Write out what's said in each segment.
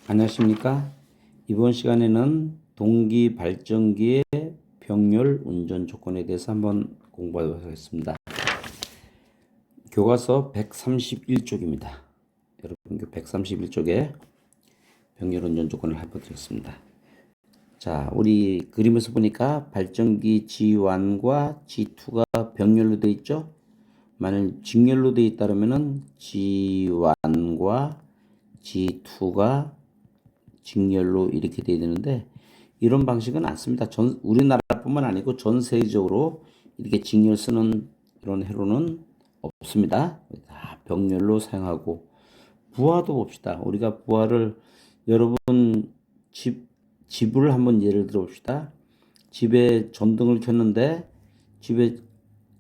안녕하십니까? 이번 시간에는 동기 발전기의 병렬 운전 조건에 대해서 한번 공부하도록 하겠습니다. 교과서 131쪽입니다. 여러분 131쪽에 병렬 운전 조건을 해보겠습니다. 자, 우리 그림에서 보니까 발전기 G1과 G2가 병렬로 되어 있죠? 만일 직렬로 되어 있다면은 G1과 G2가 직렬로 이렇게 돼야 되는데 이런 방식은 안 씁니다. 우리나라뿐만 아니고 전 세계적으로 이렇게 직렬 쓰는 이런 회로는 없습니다. 다 병렬로 사용하고 부하도 봅시다. 우리가 부하를 여러분 집을 한번 예를 들어 봅시다. 집에 전등을 켰는데 집에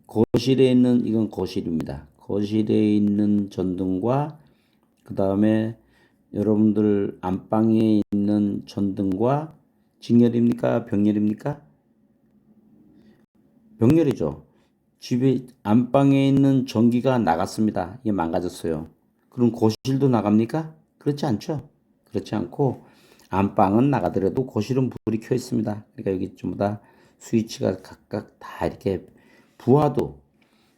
거실에 있는 이건 거실입니다. 거실에 있는 전등과 그 다음에 여러분들 안방에 있는 전등과 직렬입니까? 병렬입니까? 병렬이죠. 집에 안방에 있는 전기가 나갔습니다. 이게 망가졌어요. 그럼 거실도 나갑니까? 그렇지 않죠. 그렇지 않고 안방은 나가더라도 거실은 불이 켜 있습니다. 그러니까 여기 전부 다 스위치가 각각 다 이렇게 부하도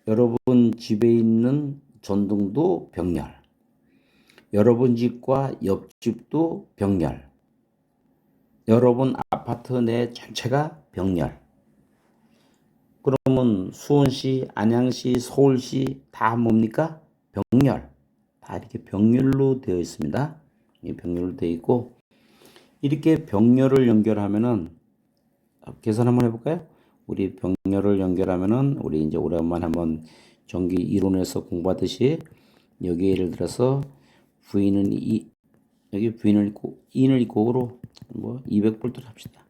여러분 집에 있는 전등도 병렬, 여러분 집과 옆집도 병렬, 여러분 아파트 내 전체가 병렬. 그러면 수원시, 안양시, 서울시 다 뭡니까? 병렬. 다 이렇게 병렬로 되어 있습니다. 이 병렬로 되어 있고 이렇게 병렬을 연결하면은 계산 한번 해볼까요? 우리 병렬을 연결하면은 우리 이제 오랜만에 한번 전기 이론에서 공부하듯이 여기 예를 들어서 V는 여기 V는 있고 E는 있고 로 뭐 200볼트를 합시다.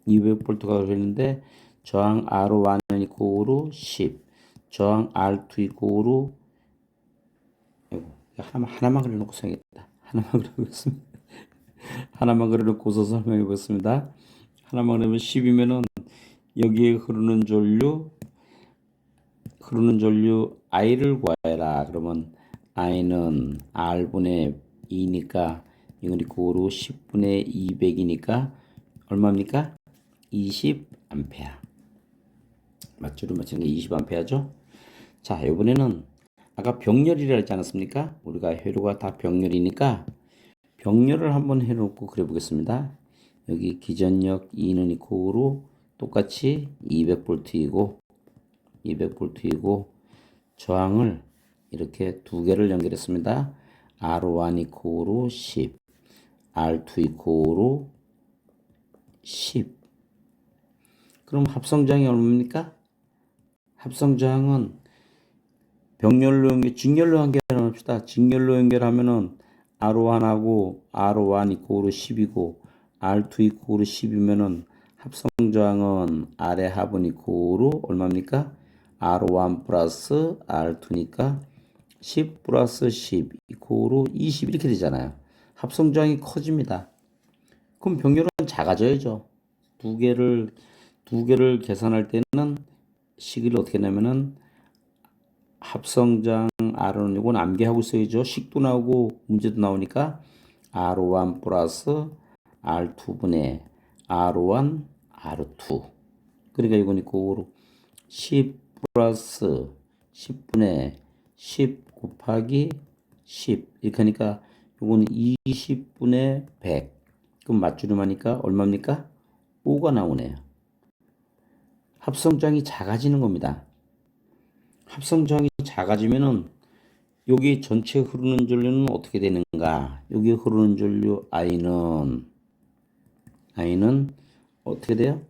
200볼트가 걸리는데 저항 R1은 있고 10, 저항 R2 있고 하나만 그려놓고 써야겠다. 하나만 그려보겠습니다. 하나만 그려놓고서 설명해 보겠습니다. 하나만 그리면 10이면은 여기에 흐르는 전류 I를 구해라. 그러면 I는 R분의 2니까 이건 이코로 10분의 200이니까 얼마입니까? 20A. 맞죠? 맞추는 게 20A죠? 자, 이번에는 아까 병렬이라 했지 않았습니까? 우리가 회로가 다 병렬이니까 병렬을 한번 해놓고 그려보겠습니다. 여기 기전력 2는 이코로 똑같이 200V이고 저항을 이렇게 두 개를 연결했습니다. R1 이코로 10, R2 이코로 10. 그럼 합성저항이 얼마입니까? 합성저항은 직렬로 연결합시다. 직렬로 연결하면은 R1하고 R1 이코로 10이고 R2 이코로 10이면은 합성저항은 R의 합은 이코로 얼마입니까? R1 플러스 R2니까 10 플러스 10 이코로 20 이렇게 되잖아요. 합성저항이 커집니다. 그럼 병렬은 작아져야죠. 두 개를 계산할 때는 식을 어떻게 내면은 합성장 R은 이건 암기하고 있어야죠. 식도 나오고 문제도 나오니까 R1 플러스 R2분의 R1 R2. 그러니까 이건 있고 10 플러스 10분의 10 곱하기 10 이렇게 하니까 이건 20분의 100. 그럼 맞추름 하니까 얼마입니까? 5가 나오네요. 합성장이 작아지는 겁니다. 합성장이 작아지면은 여기 전체 흐르는 전류는 어떻게 되는가? 여기 흐르는 전류 I는 어떻게 돼요?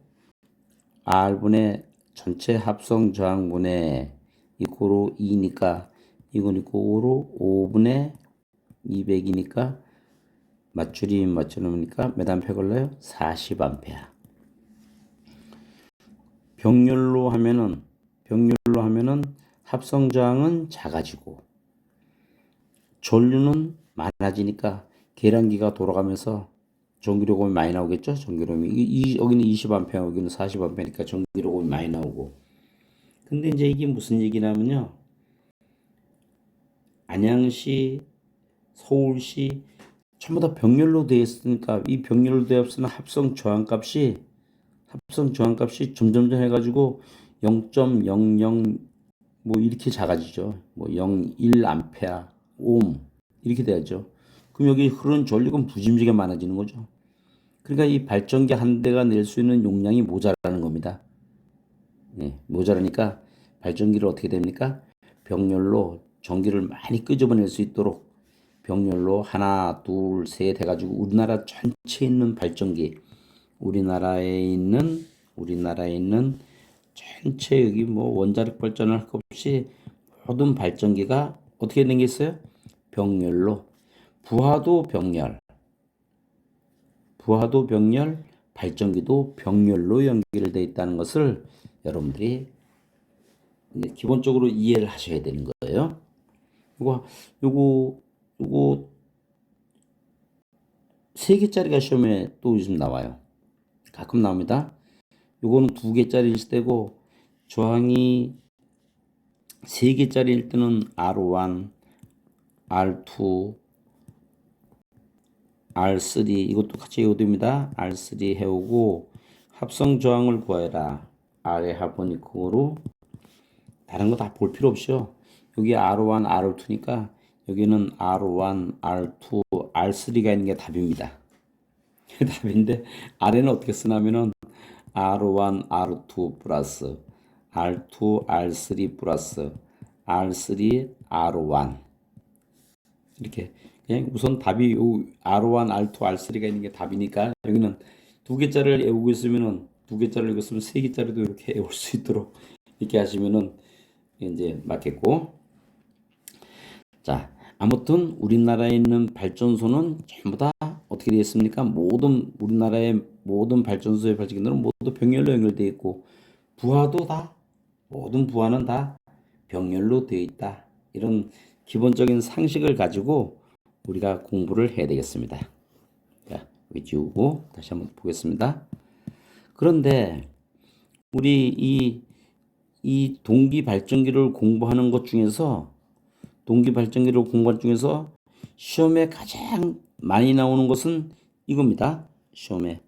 R분의 전체 합성 저항분의 이코로 2니까 이건 이코로 5분의 200이니까 맞춰놓으니까 몇 암페어 걸려요? 40A. 병렬로 하면은 합성 저항은 작아지고 전류는 많아지니까 계량기가 돌아가면서 전기요금이 많이 나오겠죠? 전기요금이 여기는 20A, 여기는 40A니까 전기요금이 많이 나오고. 근데 이제 이게 무슨 얘기냐면요. 안양시, 서울시 전부 다 병렬로 되어 있으니까 이 병렬로 되어 있으면 합성 저항값이 점점점 해가지고 0.00 뭐 이렇게 작아지죠. 뭐 0.1 암페어, 옴 이렇게 돼야죠. 그럼 여기 흐르는 전력은 부짐지게 많아지는 거죠. 그러니까 이 발전기 한 대가 낼 수 있는 용량이 모자라는 겁니다. 네, 모자라니까 발전기를 어떻게 됩니까? 병렬로 전기를 많이 끄집어낼 수 있도록 병렬로 하나, 둘, 셋 해가지고 우리나라 전체에 있는 발전기, 우리나라에 있는 전체 여기 뭐 원자력 발전을 할 것 없이 모든 발전기가 어떻게 된 게 있어요? 병렬로 부하도 병렬, 발전기도 병렬로 연결되어 있다는 것을 여러분들이 기본적으로 이해를 하셔야 되는 거예요. 요거 요거 요거 3개짜리가 시험에 또 요즘 나와요. 가끔 나옵니다. 요거는 2개짜리일 때고 저항이 3개짜리일 때는 R1, R2, R3 이것도 같이 외워둡니다. R3 해오고 합성 저항을 구하여라. R의 하모니크로 다른 거 다 볼 필요 없이요. 여기 R1, R2니까 여기는 R1, R2, R3가 있는 게 답입니다. 답인데 아래는 어떻게 쓰냐면은 R1, R2 플러스 R2, R3 플러스 R3, R1 이렇게 그냥 우선 답이 R1, R2, R3가 있는 게 답이니까 여기는 2개짜리를 외우고 있으면은 2개짜리를 읽었으면 3개짜리도 이렇게 외울 수 있도록 이렇게 하시면은 이제 맞겠고. 자, 아무튼 우리나라에 있는 발전소는 전부 다 어떻게 되어 있습니까? 우리나라의 모든 발전소의 발전기들은 모두 병렬로 연결되어 있고 모든 부하는 다 병렬로 되어 있다. 이런 기본적인 상식을 가지고 우리가 공부를 해야 되겠습니다. 자, 여기 지우고 다시 한번 보겠습니다. 그런데 우리 이 동기 발전기를 공부하는 것 중에서 시험에 가장 많이 나오는 것은 이겁니다. 시험에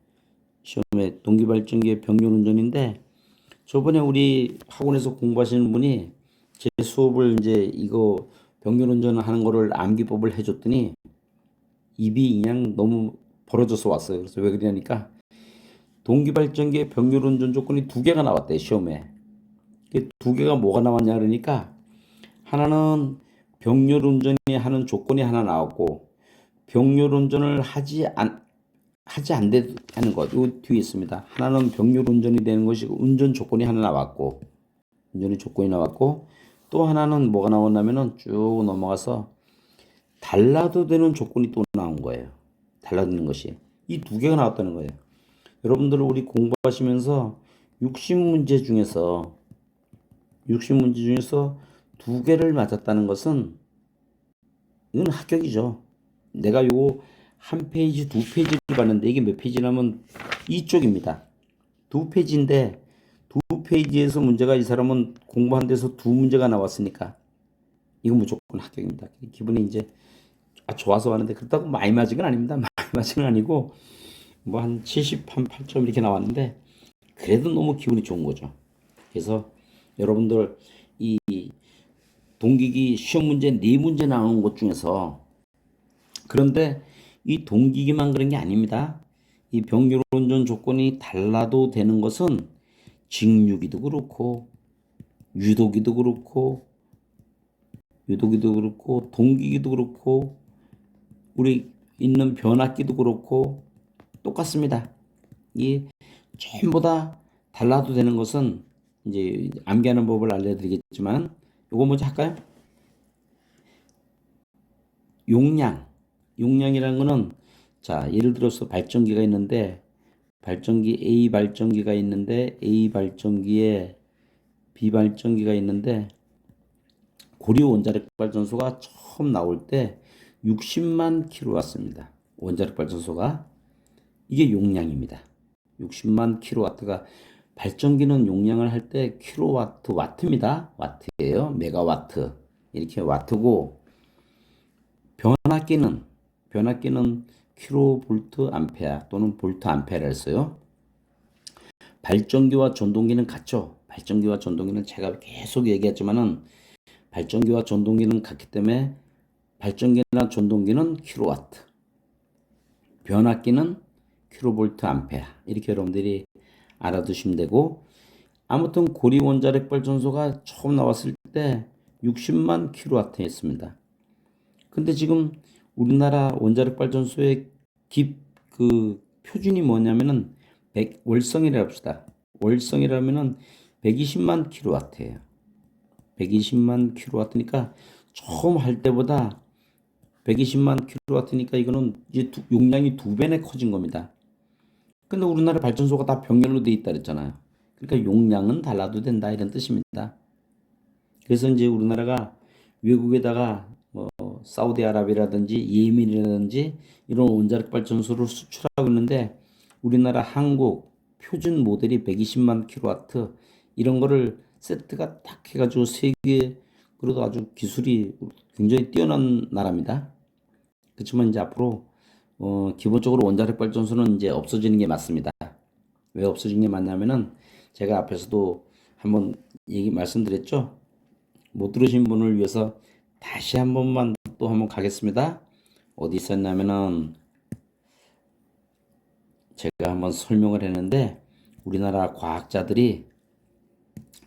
동기 발전기의 병렬 운전인데 저번에 우리 학원에서 공부하시는 분이 제 수업을 이제 이거 병렬 운전을 하는 거를 암기법을 해줬더니 입이 그냥 너무 벌어져서 왔어요. 그래서 왜 그러냐니까 동기 발전기의 병렬 운전 조건이 2개가 나왔대요. 시험에. 2개가 뭐가 나왔냐 그러니까 하나는 병렬 운전이 하는 조건이 하나 나왔고 병렬 운전을 하지 않게 하는 것. 요 뒤에 있습니다. 하나는 병렬 운전이 되는 것이고 운전 조건이 하나 나왔고 운전의 조건이 나왔고 또 하나는 뭐가 나왔냐면은 쭉 넘어가서 달라도 되는 조건이 또 나온 거예요. 달라지는 것이. 이 2개가 나왔다는 거예요. 여러분들 우리 공부하시면서 60문제 중에서 2개를 맞았다는 것은 이건 합격이죠. 내가 요거 한 페이지, 2페이지를 봤는데 이게 몇 페이지냐면 이쪽입니다. 2페이지인데 2페이지에서 문제가 이 사람은 공부한 데서 2문제가 나왔으니까 이건 무조건 합격입니다. 기분이 이제 좋아서 하는데 그렇다고 많이 맞은 건 아닙니다. 많이 맞은 건 아니고 뭐 한 78점 이렇게 나왔는데 그래도 너무 기분이 좋은 거죠. 그래서 여러분들 이 동기기 시험 문제 4문제 나오는 것 중에서 그런데 이 동기기만 그런 게 아닙니다. 이 병렬 운전 조건이 달라도 되는 것은 직류기도 그렇고 유도기도 그렇고 동기기도 그렇고 우리 있는 변압기도 그렇고 똑같습니다. 이 전부 다 달라도 되는 것은 이제 암기하는 법을 알려드리겠지만 요거 먼저 할까요? 용량이라는 거는 자 예를 들어서 발전기가 있는데 A 발전기가 있는데 A 발전기에 B 발전기가 있는데 고려 원자력 발전소가 처음 나올 때 60만 킬로와트입니다. 원자력 발전소가 이게 용량입니다. 60만 킬로와트가 발전기는 용량을 할 때 킬로와트 와트입니다. 와트예요. 메가와트 이렇게 와트고 변압기는 변압기는 킬로볼트 암페어 또는 볼트 암페어를 써요. 발전기와 전동기는 같죠. 발전기와 전동기는 제가 계속 얘기했지만은 발전기와 전동기는 같기 때문에 발전기나 전동기는 킬로와트, 변압기는 킬로볼트 암페어 이렇게 여러분들이 알아두시면 되고, 아무튼 고리 원자력 발전소가 처음 나왔을 때 60만 킬로와트였습니다. 근데 지금 우리나라 원자력 발전소의 그 표준이 뭐냐면은 월성이라 합시다. 월성이라면은 120만 킬로와트예요. 120만 킬로와트니까 처음 할 때보다 120만 킬로와트니까 이거는 이제 용량이 두 배나 커진 겁니다. 근데 우리나라 발전소가 다 병렬로 돼 있다 그랬잖아요. 그러니까 용량은 달라도 된다 이런 뜻입니다. 그래서 이제 우리나라가 외국에다가 뭐 사우디아라비아라든지 예멘이라든지 이런 원자력 발전소를 수출하고 있는데, 우리나라 한국 표준 모델이 120만 킬로와트 이런 거를 세트가 딱 해가지고 세계, 그래도 아주 기술이 굉장히 뛰어난 나라입니다. 그렇지만 이제 앞으로 기본적으로 원자력 발전소는 이제 없어지는 게 맞습니다. 왜 없어지는 게 맞냐면은 제가 앞에서도 한번 말씀드렸죠. 못 들으신 분을 위해서 다시 한 번만 또 한번 가겠습니다. 어디 있었냐면은 제가 한번 설명을 했는데, 우리나라 과학자들이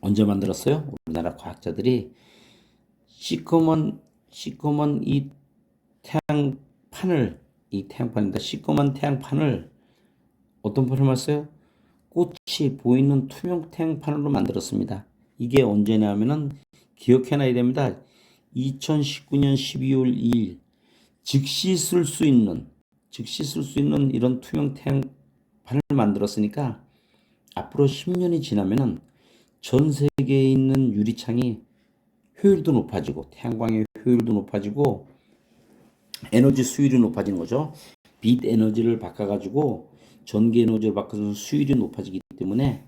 언제 만들었어요? 우리나라 과학자들이 시커먼 이 태양판을, 이 태양판입니다. 시커먼 태양판을 어떤 판을 썼어요? 꽃이 보이는 투명 태양판으로 만들었습니다. 이게 언제냐면은 기억해놔야 됩니다. 2019년 12월 2일 즉시 쓸 수 있는 이런 투명 태양판을 만들었으니까 앞으로 10년이 지나면은 전 세계에 있는 유리창이 효율도 높아지고, 태양광의 효율도 높아지고, 에너지 수율이 높아지는 거죠. 빛 에너지를 바꿔가지고 전기 에너지를 바꿔서 수율이 높아지기 때문에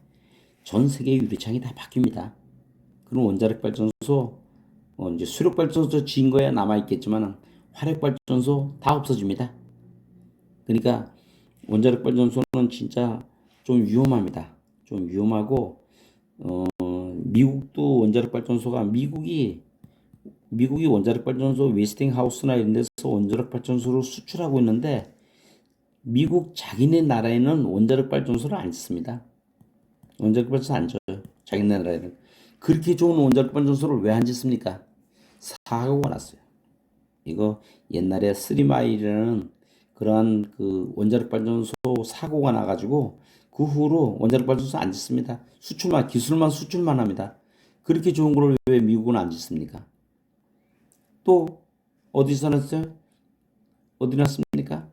전 세계 유리창이 다 바뀝니다. 그럼 원자력 발전소, 이제 수력 발전소 지은 거야 남아 있겠지만 화력 발전소 다 없어집니다. 그러니까 원자력 발전소는 진짜 좀 위험합니다. 좀 위험하고, 미국도 원자력 발전소가, 미국이 원자력 발전소 웨스팅하우스나 이런 데서 원자력 발전소를 수출하고 있는데, 미국 자기네 나라에는 원자력 발전소를 안 씁니다. 원자력 발전소 안 줘요. 자기네 나라에는. 그렇게 좋은 원자력 발전소를 왜 안 짓습니까? 사고가 났어요. 이거 옛날에 쓰리마일이라는 그러한 그 원자력 발전소 사고가 나가지고 그 후로 원자력 발전소 안 짓습니다. 기술만 수출만 합니다. 그렇게 좋은 걸 왜 미국은 안 짓습니까? 또 어디서 났어요? 어디 났습니까?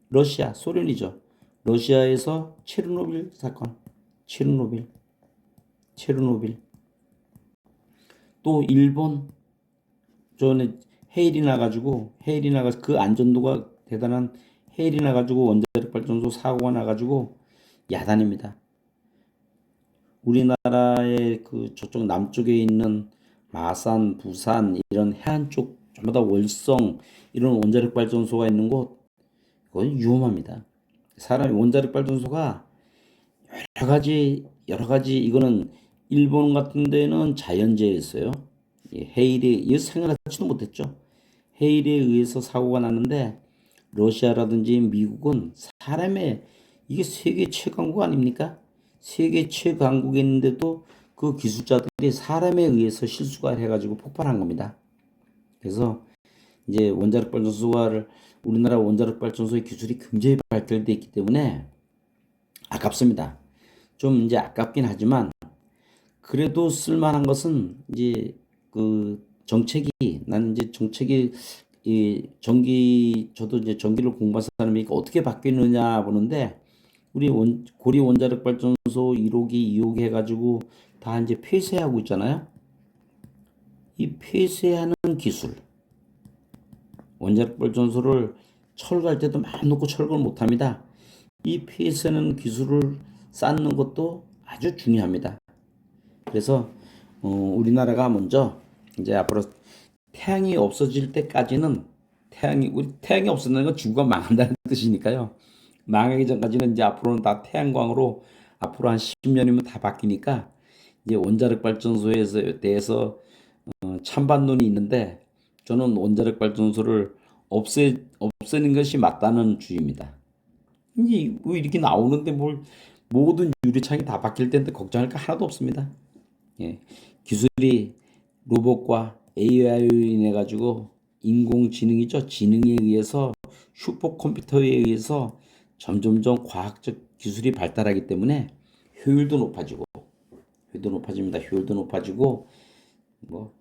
러시아, 소련이죠. 러시아에서 체르노빌 사건, 체르노빌. 또 일본 전에 해일이 나가지고 그 안전도가 대단한 해일이 나가지고 원자력 발전소 사고가 나가지고 야단입니다. 우리나라의 그 저쪽 남쪽에 있는 마산, 부산 이런 해안 쪽 전부 다 월성 이런 원자력 발전소가 있는 곳, 그건 위험합니다. 사람이 원자력 발전소가 여러 가지 이거는 일본 같은 데는 자연재해였어요. 해일에 이거 생각하지도 못했죠. 해일에 의해서 사고가 났는데, 러시아라든지 미국은 사람의, 이게 세계 최강국 아닙니까? 세계 최강국에 있는데도 그 기술자들이 사람에 의해서 실수가 해가지고 폭발한 겁니다. 그래서 이제 우리나라 원자력 발전소의 기술이 굉장히 발달되어 있기 때문에 아깝습니다. 좀 이제 아깝긴 하지만 그래도 쓸만한 것은 이제 그 나는 이제 정책이, 저도 이제 전기를 공부한 사람이니까 어떻게 바뀌느냐 보는데, 우리 고리 원자력 발전소 1호기, 2호기 해가지고 다 이제 폐쇄하고 있잖아요. 이 폐쇄하는 기술, 원자력 발전소를 철거할 때도 마음 놓고 철거를 못 합니다. 이 폐쇄하는 기술을 쌓는 것도 아주 중요합니다. 그래서 우리나라가 먼저 이제 앞으로 태양이 없어질 때까지는 우리 태양이 없어진다는 건 지구가 망한다는 뜻이니까요. 망하기 전까지는 이제 앞으로는 다 태양광으로 앞으로 한 10년이면 다 바뀌니까 이제 원자력 발전소에 대해서 찬반론이 있는데 저는 원자력 발전소를 없애는 것이 맞다는 주의입니다. 이게 왜 이렇게 나오는데 뭘 모든 유리창이 다 바뀔 텐데 걱정할 거 하나도 없습니다. 예. 기술이 로봇과 AI로 인해 가지고 인공지능이죠. 지능에 의해서 슈퍼컴퓨터에 의해서 점점점 과학적 기술이 발달하기 때문에 효율도 높아지고 효율도 높아지고 뭐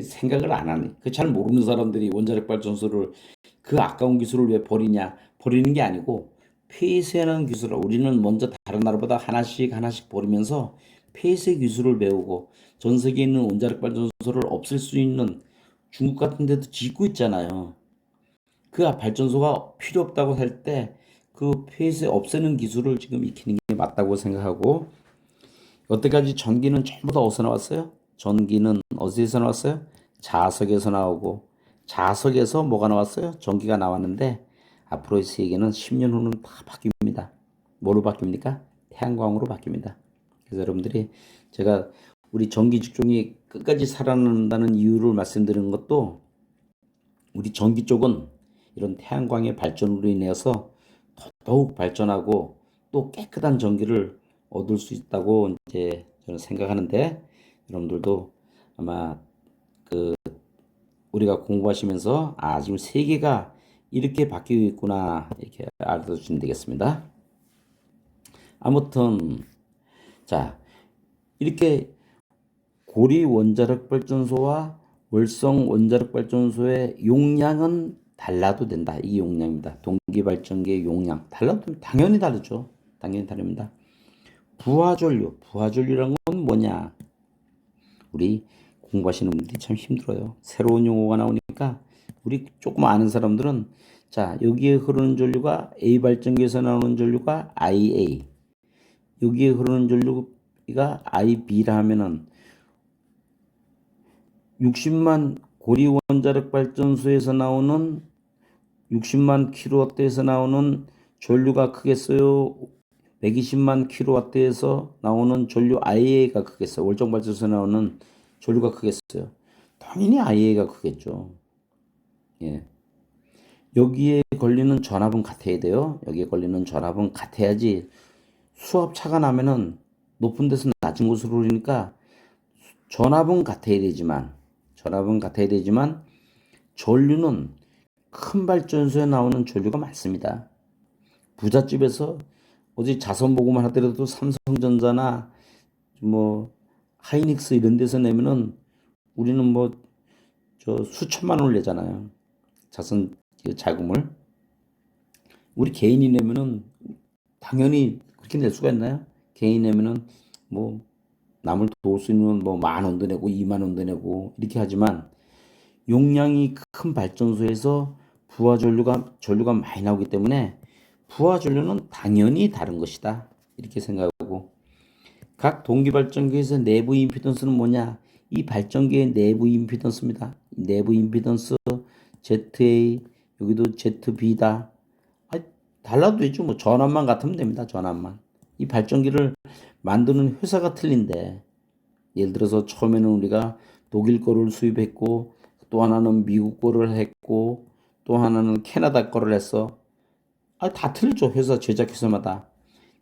생각을 안 하네. 그 잘 모르는 사람들이 원자력 발전소를 그 아까운 기술을 왜 버리냐? 버리는 게 아니고 폐쇄하는 기술을 우리는 먼저 다른 나라보다 하나씩 버리면서 폐쇄 기술을 배우고 전 세계에 있는 원자력 발전소를 없앨 수 있는 중국 같은 데도 짓고 있잖아요. 그 발전소가 필요 없다고 할 때 그 폐쇄 없애는 기술을 지금 익히는 게 맞다고 생각하고 여태까지 전기는 전부 다 어디서 나왔어요? 전기는 어디서 나왔어요? 자석에서 나오고 자석에서 뭐가 나왔어요? 전기가 나왔는데 앞으로의 세계는 10년 후는 다 바뀝니다. 뭐로 바뀝니까? 태양광으로 바뀝니다. 그래서 여러분들이 제가 우리 전기 직종이 끝까지 살아난다는 이유를 말씀드리는 것도 우리 전기 쪽은 이런 태양광의 발전으로 인해서 더욱 발전하고 또 깨끗한 전기를 얻을 수 있다고 이제 저는 생각하는데 여러분들도 아마 그 우리가 공부하시면서 지금 세계가 이렇게 바뀌고 있구나 이렇게 알아두시면 되겠습니다. 아무튼 자 이렇게 고리 원자력 발전소와 월성 원자력 발전소의 용량은 달라도 된다. 이게 용량입니다. 동기 발전기의 용량 달라도 당연히 다르죠. 당연히 다릅니다. 부하전류라는 건 뭐냐? 우리 공부하시는 분들이 참 힘들어요. 새로운 용어가 나오니까 우리 조금 아는 사람들은 자 여기에 흐르는 전류가 A 발전기에서 나오는 전류가 IA 여기에 흐르는 전류가 IB라 하면은 60만 고리 원자력 발전소에서 나오는 60만 킬로와트에서 나오는 전류가 크겠어요? 120만 킬로와트에서 나오는 전류 IA가 크겠어요? 월정 발전소에서 나오는 전류가 크겠어요? 당연히 IA가 크겠죠. 예. 여기에 걸리는 전압은 같아야 돼요. 여기에 걸리는 전압은 같아야지 수압 차가 나면은 높은 데서 낮은 곳으로 오르니까 전압은 같아야 되지만 전류는 큰 발전소에 나오는 전류가 많습니다. 부잣집에서 어디 자선 보고만 하더라도 삼성전자나 뭐 하이닉스 이런 데서 내면은 우리는 뭐 저 수천만 원을 내잖아요. 자선 자금을 우리 개인이 내면은 당연히 그렇게 낼 수가 있나요? 개인이 내면은 뭐 남을 도울 수 있는 뭐 10,000원도 내고 20,000원도 내고 이렇게 하지만 용량이 큰 발전소에서 전류가 많이 나오기 때문에 부하 전류는 당연히 다른 것이다. 이렇게 생각하고 각 동기 발전기에서 내부 임피던스는 뭐냐? 이 발전기의 내부 임피던스입니다. 내부 임피던스 ZA 여기도 ZB다. 달라도 되죠. 뭐 전압만 같으면 됩니다. 전압만. 이 발전기를 만드는 회사가 틀린데 예를 들어서 처음에는 우리가 독일 거를 수입했고 또 하나는 미국 거를 했고 또 하나는 캐나다 거를 했어. 다 틀리죠. 회사 제작회사마다.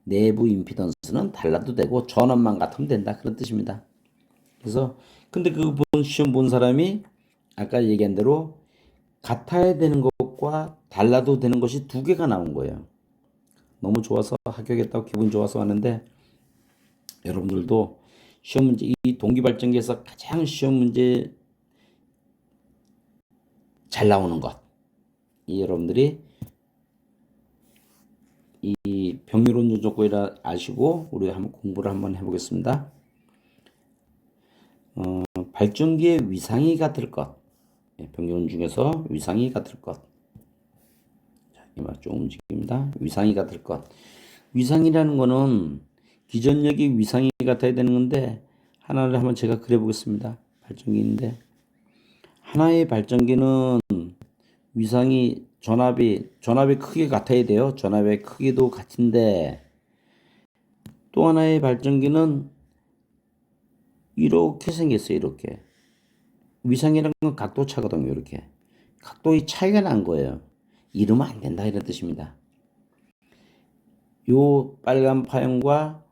내부 임피던스는 달라도 되고 전압만 같으면 된다. 그런 뜻입니다. 그래서 근데 그 시험 본 사람이 아까 얘기한 대로 같아야 되는 것과 달라도 되는 것이 두 개가 나온 거예요. 너무 좋아서 합격했다고 기분 좋아서 왔는데 여러분들도 시험 문제 이 동기발전기에서 가장 시험 문제 잘 나오는 것 이 여러분들이 이 병렬원 요조법이라 아시고 우리가 한번 공부를 한번 해보겠습니다. 발전기의 위상이 같을 것 병렬원 중에서 위상이 같을 것 이마 좀 움직입니다. 위상이 같을 것 위상이라는 거는 기전력이 위상이 같아야 되는 건데 하나를 한번 제가 그려보겠습니다. 발전기인데 하나의 발전기는 위상이 전압의 크기 같아야 돼요. 전압의 크기도 같은데 또 하나의 발전기는 이렇게 생겼어요. 이렇게. 위상이라는 건 각도 차거든요. 이렇게. 각도의 차이가 난 거예요. 이러면 안 된다 이런 뜻입니다. 요 빨간 파형과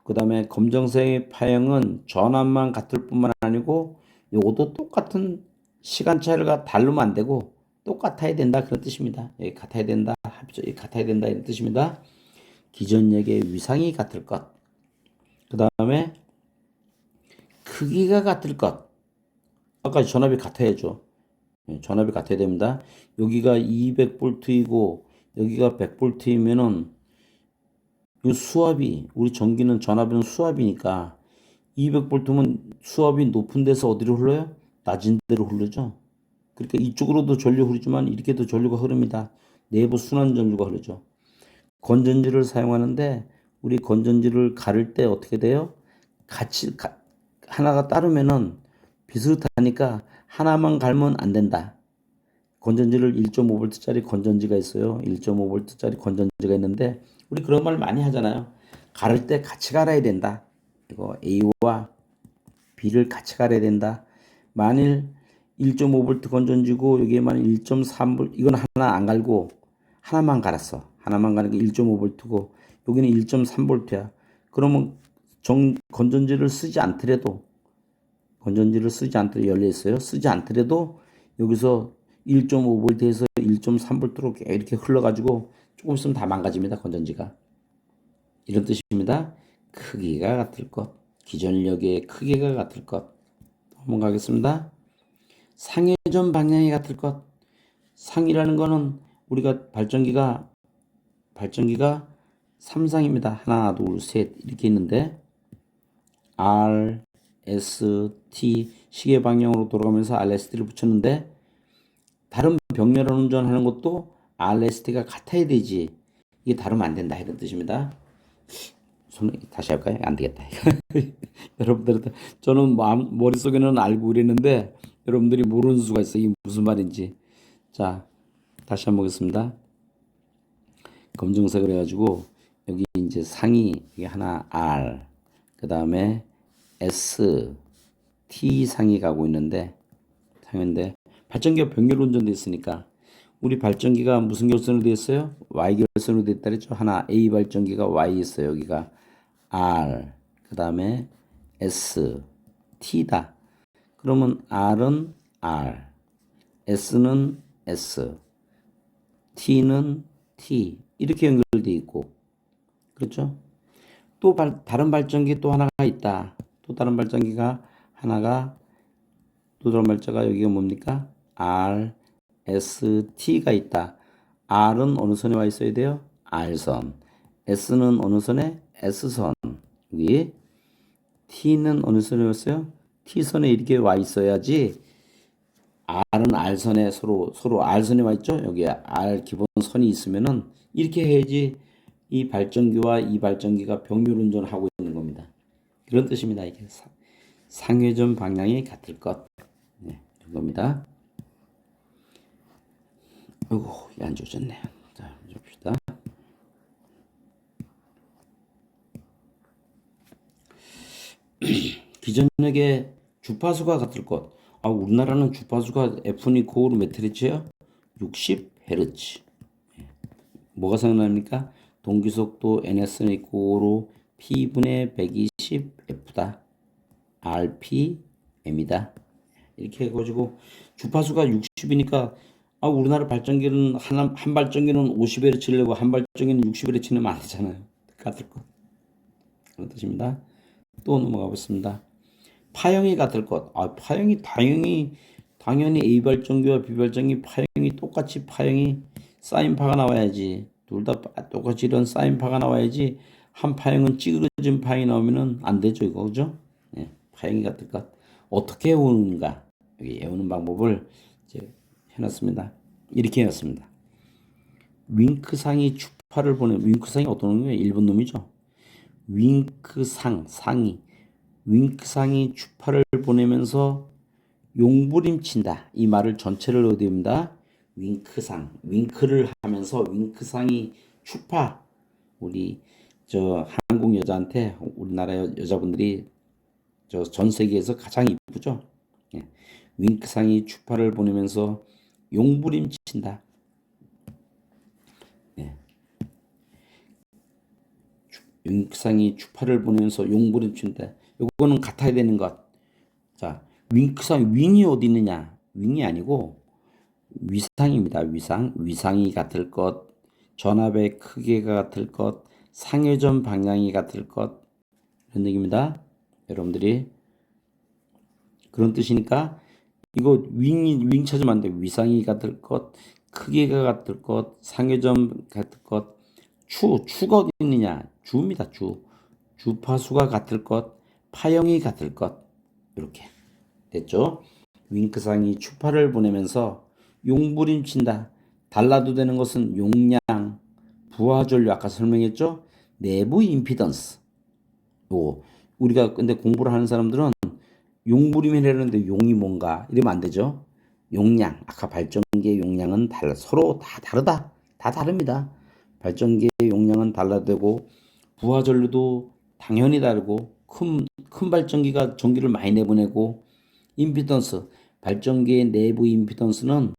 그 다음에 검정색의 파형은 전압만 같을 뿐만 아니고 요것도 똑같은 시간 차이가 다르면 안 되고 똑같아야 된다 그런 뜻입니다. 여기 같아야 된다 합쳐 같아야 된다 이런 뜻입니다. 기전력의 위상이 같을 것. 그 다음에 크기가 같을 것. 아까 전압이 같아야죠. 전압이 같아야 됩니다. 여기가 200V이고 여기가 100V이면은 이 수압이 우리 전기는 전압은 수압이니까 200V면 수압이 높은 데서 어디로 흘러요? 낮은 데로 흐르죠. 그러니까 이쪽으로도 전류 흐르지만 이렇게도 전류가 흐릅니다. 내부 순환 전류가 흐르죠. 건전지를 사용하는데 우리 건전지를 가를 때 어떻게 돼요? 하나가 따르면은 비슷하니까 하나만 갈면 안 된다. 건전지를 1.5V짜리 건전지가 있어요. 1.5V짜리 건전지가 있는데 우리 그런 말 많이 하잖아요. 가를 때 같이 갈아야 된다. 이거 A와 B를 같이 갈아야 된다. 만일 1.5V 건전지고 여기에만 1.3V 이건 하나 안 갈고 하나만 갈았어. 하나만 가는 게 1.5V고 여기는 1.3V야. 그러면 건전지를 쓰지 않더라도 열려 있어요. 쓰지 않더라도 여기서 1.5V에서 1.3V로 이렇게 흘러가지고 조금 있으면 다 망가집니다. 건전지가. 이런 뜻입니다. 크기가 같을 것. 기전력의 크기가 같을 것. 한번 가겠습니다. 상회전 방향이 같을 것. 상이라는 거는 우리가 발전기가 3상입니다. 하나, 둘, 셋 이렇게 있는데 R, S, T 시계 방향으로 돌아가면서 RST를 붙였는데 다른 병렬 운전하는 것도 RST가 같아야 되지. 이게 다르면 안 된다 이런 뜻입니다. 다시 할까요? 안 되겠다. 여러분들 저는 머릿속에는 알고 이랬는데 여러분들이 모르는 수가 있어요. 이게 무슨 말인지. 자, 다시 한번 보겠습니다. 검정색을 해가지고 여기 이제 상이 이게 하나 R, 그 다음에 S, T 상이 가고 있는데 발전기가 병렬 운전돼 있으니까 우리 발전기가 무슨 결선으로 되어 있어요? Y 결선으로 되어 있다 그랬죠? 하나 A 발전기가 Y 있어요. 여기가 R, 그 다음에 S, T다. 그러면 R은 R, S는 S, T는 T 이렇게 연결되어 있고 그렇죠? 또 다른 발전기 또 하나가 있다. 또 다른 발전기가 하나가 또 다른 발자가 여기가 뭡니까? R, S, T가 있다. R은 어느 선에 와 있어야 돼요? R선. S는 어느 선에? S선. 여기 T는 어느 선에 왔어요? T선에 이렇게 와 있어야지 R은 R선에 서로 R선에 와 있죠? 여기 R 기본선이 있으면은 이렇게 해야지 이 발전기와 이 발전기가 병렬 운전을 하고 있는 겁니다. 그런 뜻입니다. 이게 상회전 방향이 같을 것. 네, 이런 겁니다. 아이고, 안 좋아졌네. 자, 봅시다. 기전력의 주파수가 같을 것. 우리나라는 주파수가 F니 고흐로 몇 헤르츠예요? 60Hz. 뭐가 생각납니까? 동기속도 NS는 고흐로 P분의 120F다. RPM이다. 이렇게 해가지고 주파수가 60이니까 우리나라 발전기는 한 발전기는 50Hz 내고 한 발전기는 60Hz 내면 안 되잖아요. 같을 것. 그런 뜻입니다. 또 넘어가 보겠습니다. 파형이 같을 것. 파형이 당연히 A 발전기와 B 발전기 파형이 똑같이 파형이 사인파가 나와야지. 둘 다 똑같이 이런 사인파가 나와야지. 한 파형은 찌그러진 파형이 나오면은 안 되죠, 이거 그죠? 네, 파형이 같을 것. 어떻게 외우는가? 여기 외우는 방법을 이제 해놨습니다. 이렇게 해놨습니다. 윙크상이 주파를 보내면 윙크상이 어떤 놈이에요? 일본 놈이죠. 상이 주파를 보내면서 용부림친다. 이 말을 전체를 어디입니다. 윙크상, 윙크를 하면서 윙크상이 추파, 우리 저 한국 여자한테 우리나라 여자분들이 저 전 세계에서 가장 이쁘죠. 예. 윙크상이 추파를 보내면서 용부림친다. 예. 윙크상이 추파를 보내면서 용부림친다. 요거는 같아야 되는 것. 자, 윙크상 윙이 어디 있느냐? 윙이 아니고 위상입니다. 위상. 위상이 같을 것, 전압의 크기가 같을 것, 상회전 방향이 같을 것, 이런 얘기입니다. 여러분들이 그런 뜻이니까 이거 윙 찾으면 안 돼. 위상이 같을 것, 크기가 같을 것, 상회전 같을 것, 추가 어디 있느냐? 주입니다. 주파수가 같을 것, 파형이 같을 것. 이렇게 됐죠? 윙크상이 추파를 보내면서 용부림친다. 달라도 되는 것은 용량, 부하전류 아까 설명했죠? 내부 임피던스. 요 우리가 근데 공부를 하는 사람들은 용부림이라는데 용이 뭔가 이러면 안 되죠. 용량, 아까 발전기의 용량은 서로 다 다르다. 다 다릅니다. 발전기의 용량은 달라도 되고 부하전류도 당연히 다르고 큰 발전기가 전기를 많이 내보내고 임피던스, 발전기의 내부 임피던스는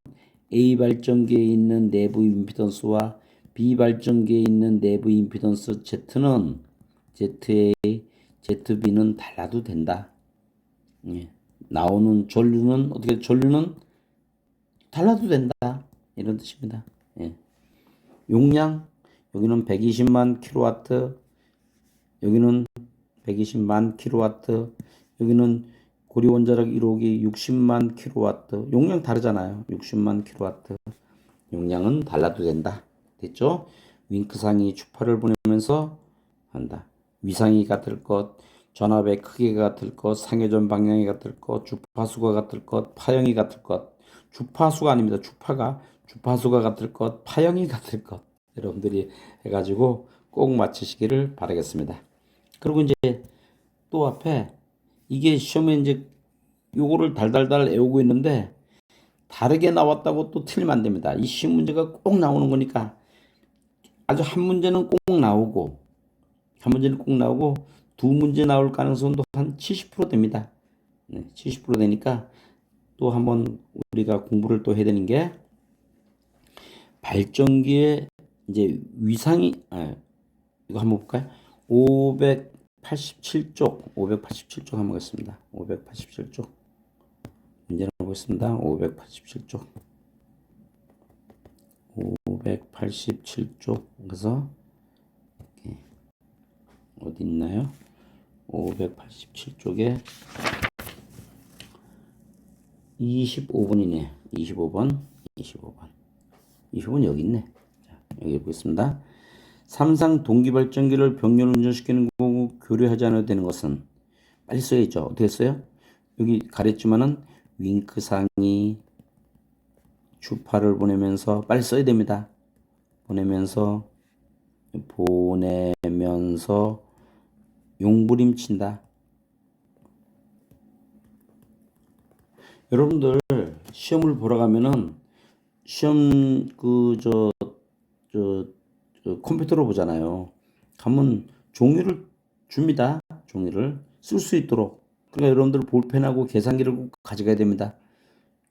A 발전기에 있는 내부 임피던스와 B 발전기에 있는 내부 임피던스 Z는 ZA, ZB는 달라도 된다. 예. 나오는 전류는 어떻게 전류는 달라도 된다. 이런 뜻입니다. 예. 용량 여기는 120만 킬로와트, 여기는 120만 킬로와트, 여기는 고리 원자력 1호기 60만 킬로와트. 용량 다르잖아요. 60만 킬로와트. 용량은 달라도 된다. 됐죠? 윙크상이 추파를 보내면서 한다. 위상이 같을 것, 전압의 크기가 같을 것, 상회전 방향이 같을 것, 주파수가 같을 것, 파형이 같을 것. 주파수가 아닙니다. 주파수가 같을 것, 파형이 같을 것. 여러분들이 해가지고 꼭 맞히시기를 바라겠습니다. 그리고 이제 또 앞에 이게 시험에 이제 요거를 달달달 외우고 있는데 다르게 나왔다고 또 틀리면 안 됩니다. 이 시험 문제가 꼭 나오는 거니까 아주 한 문제는 꼭 나오고 한 문제는 꼭 나오고 두 문제 나올 가능성도 한 70% 됩니다. 네, 70% 되니까 또 한번 우리가 공부를 또 해야 되는 게 발전기의 이제 위상이 이거 한번 볼까요? 587쪽 한번 보겠습니다. 587쪽 문제를 보겠습니다. 587쪽 587쪽 그래서 어디 있나요? 587쪽에 25번이네. 25번 여기 있네. 자, 여기 보겠습니다. 삼상 동기발전기를 병렬 운전시키는 경우 교류하지 않아도 되는 것은 빨리 써야죠. 어떻게 써요? 여기 가렸지만은 윙크상이 주파를 보내면서 빨리 써야 됩니다. 보내면서 용부림친다. 여러분들 시험을 보러 가면은 시험 컴퓨터로 보잖아요. 가면 종이를 줍니다. 종이를 쓸 수 있도록. 그러니까 여러분들 볼펜하고 계산기를 꼭 가져가야 됩니다.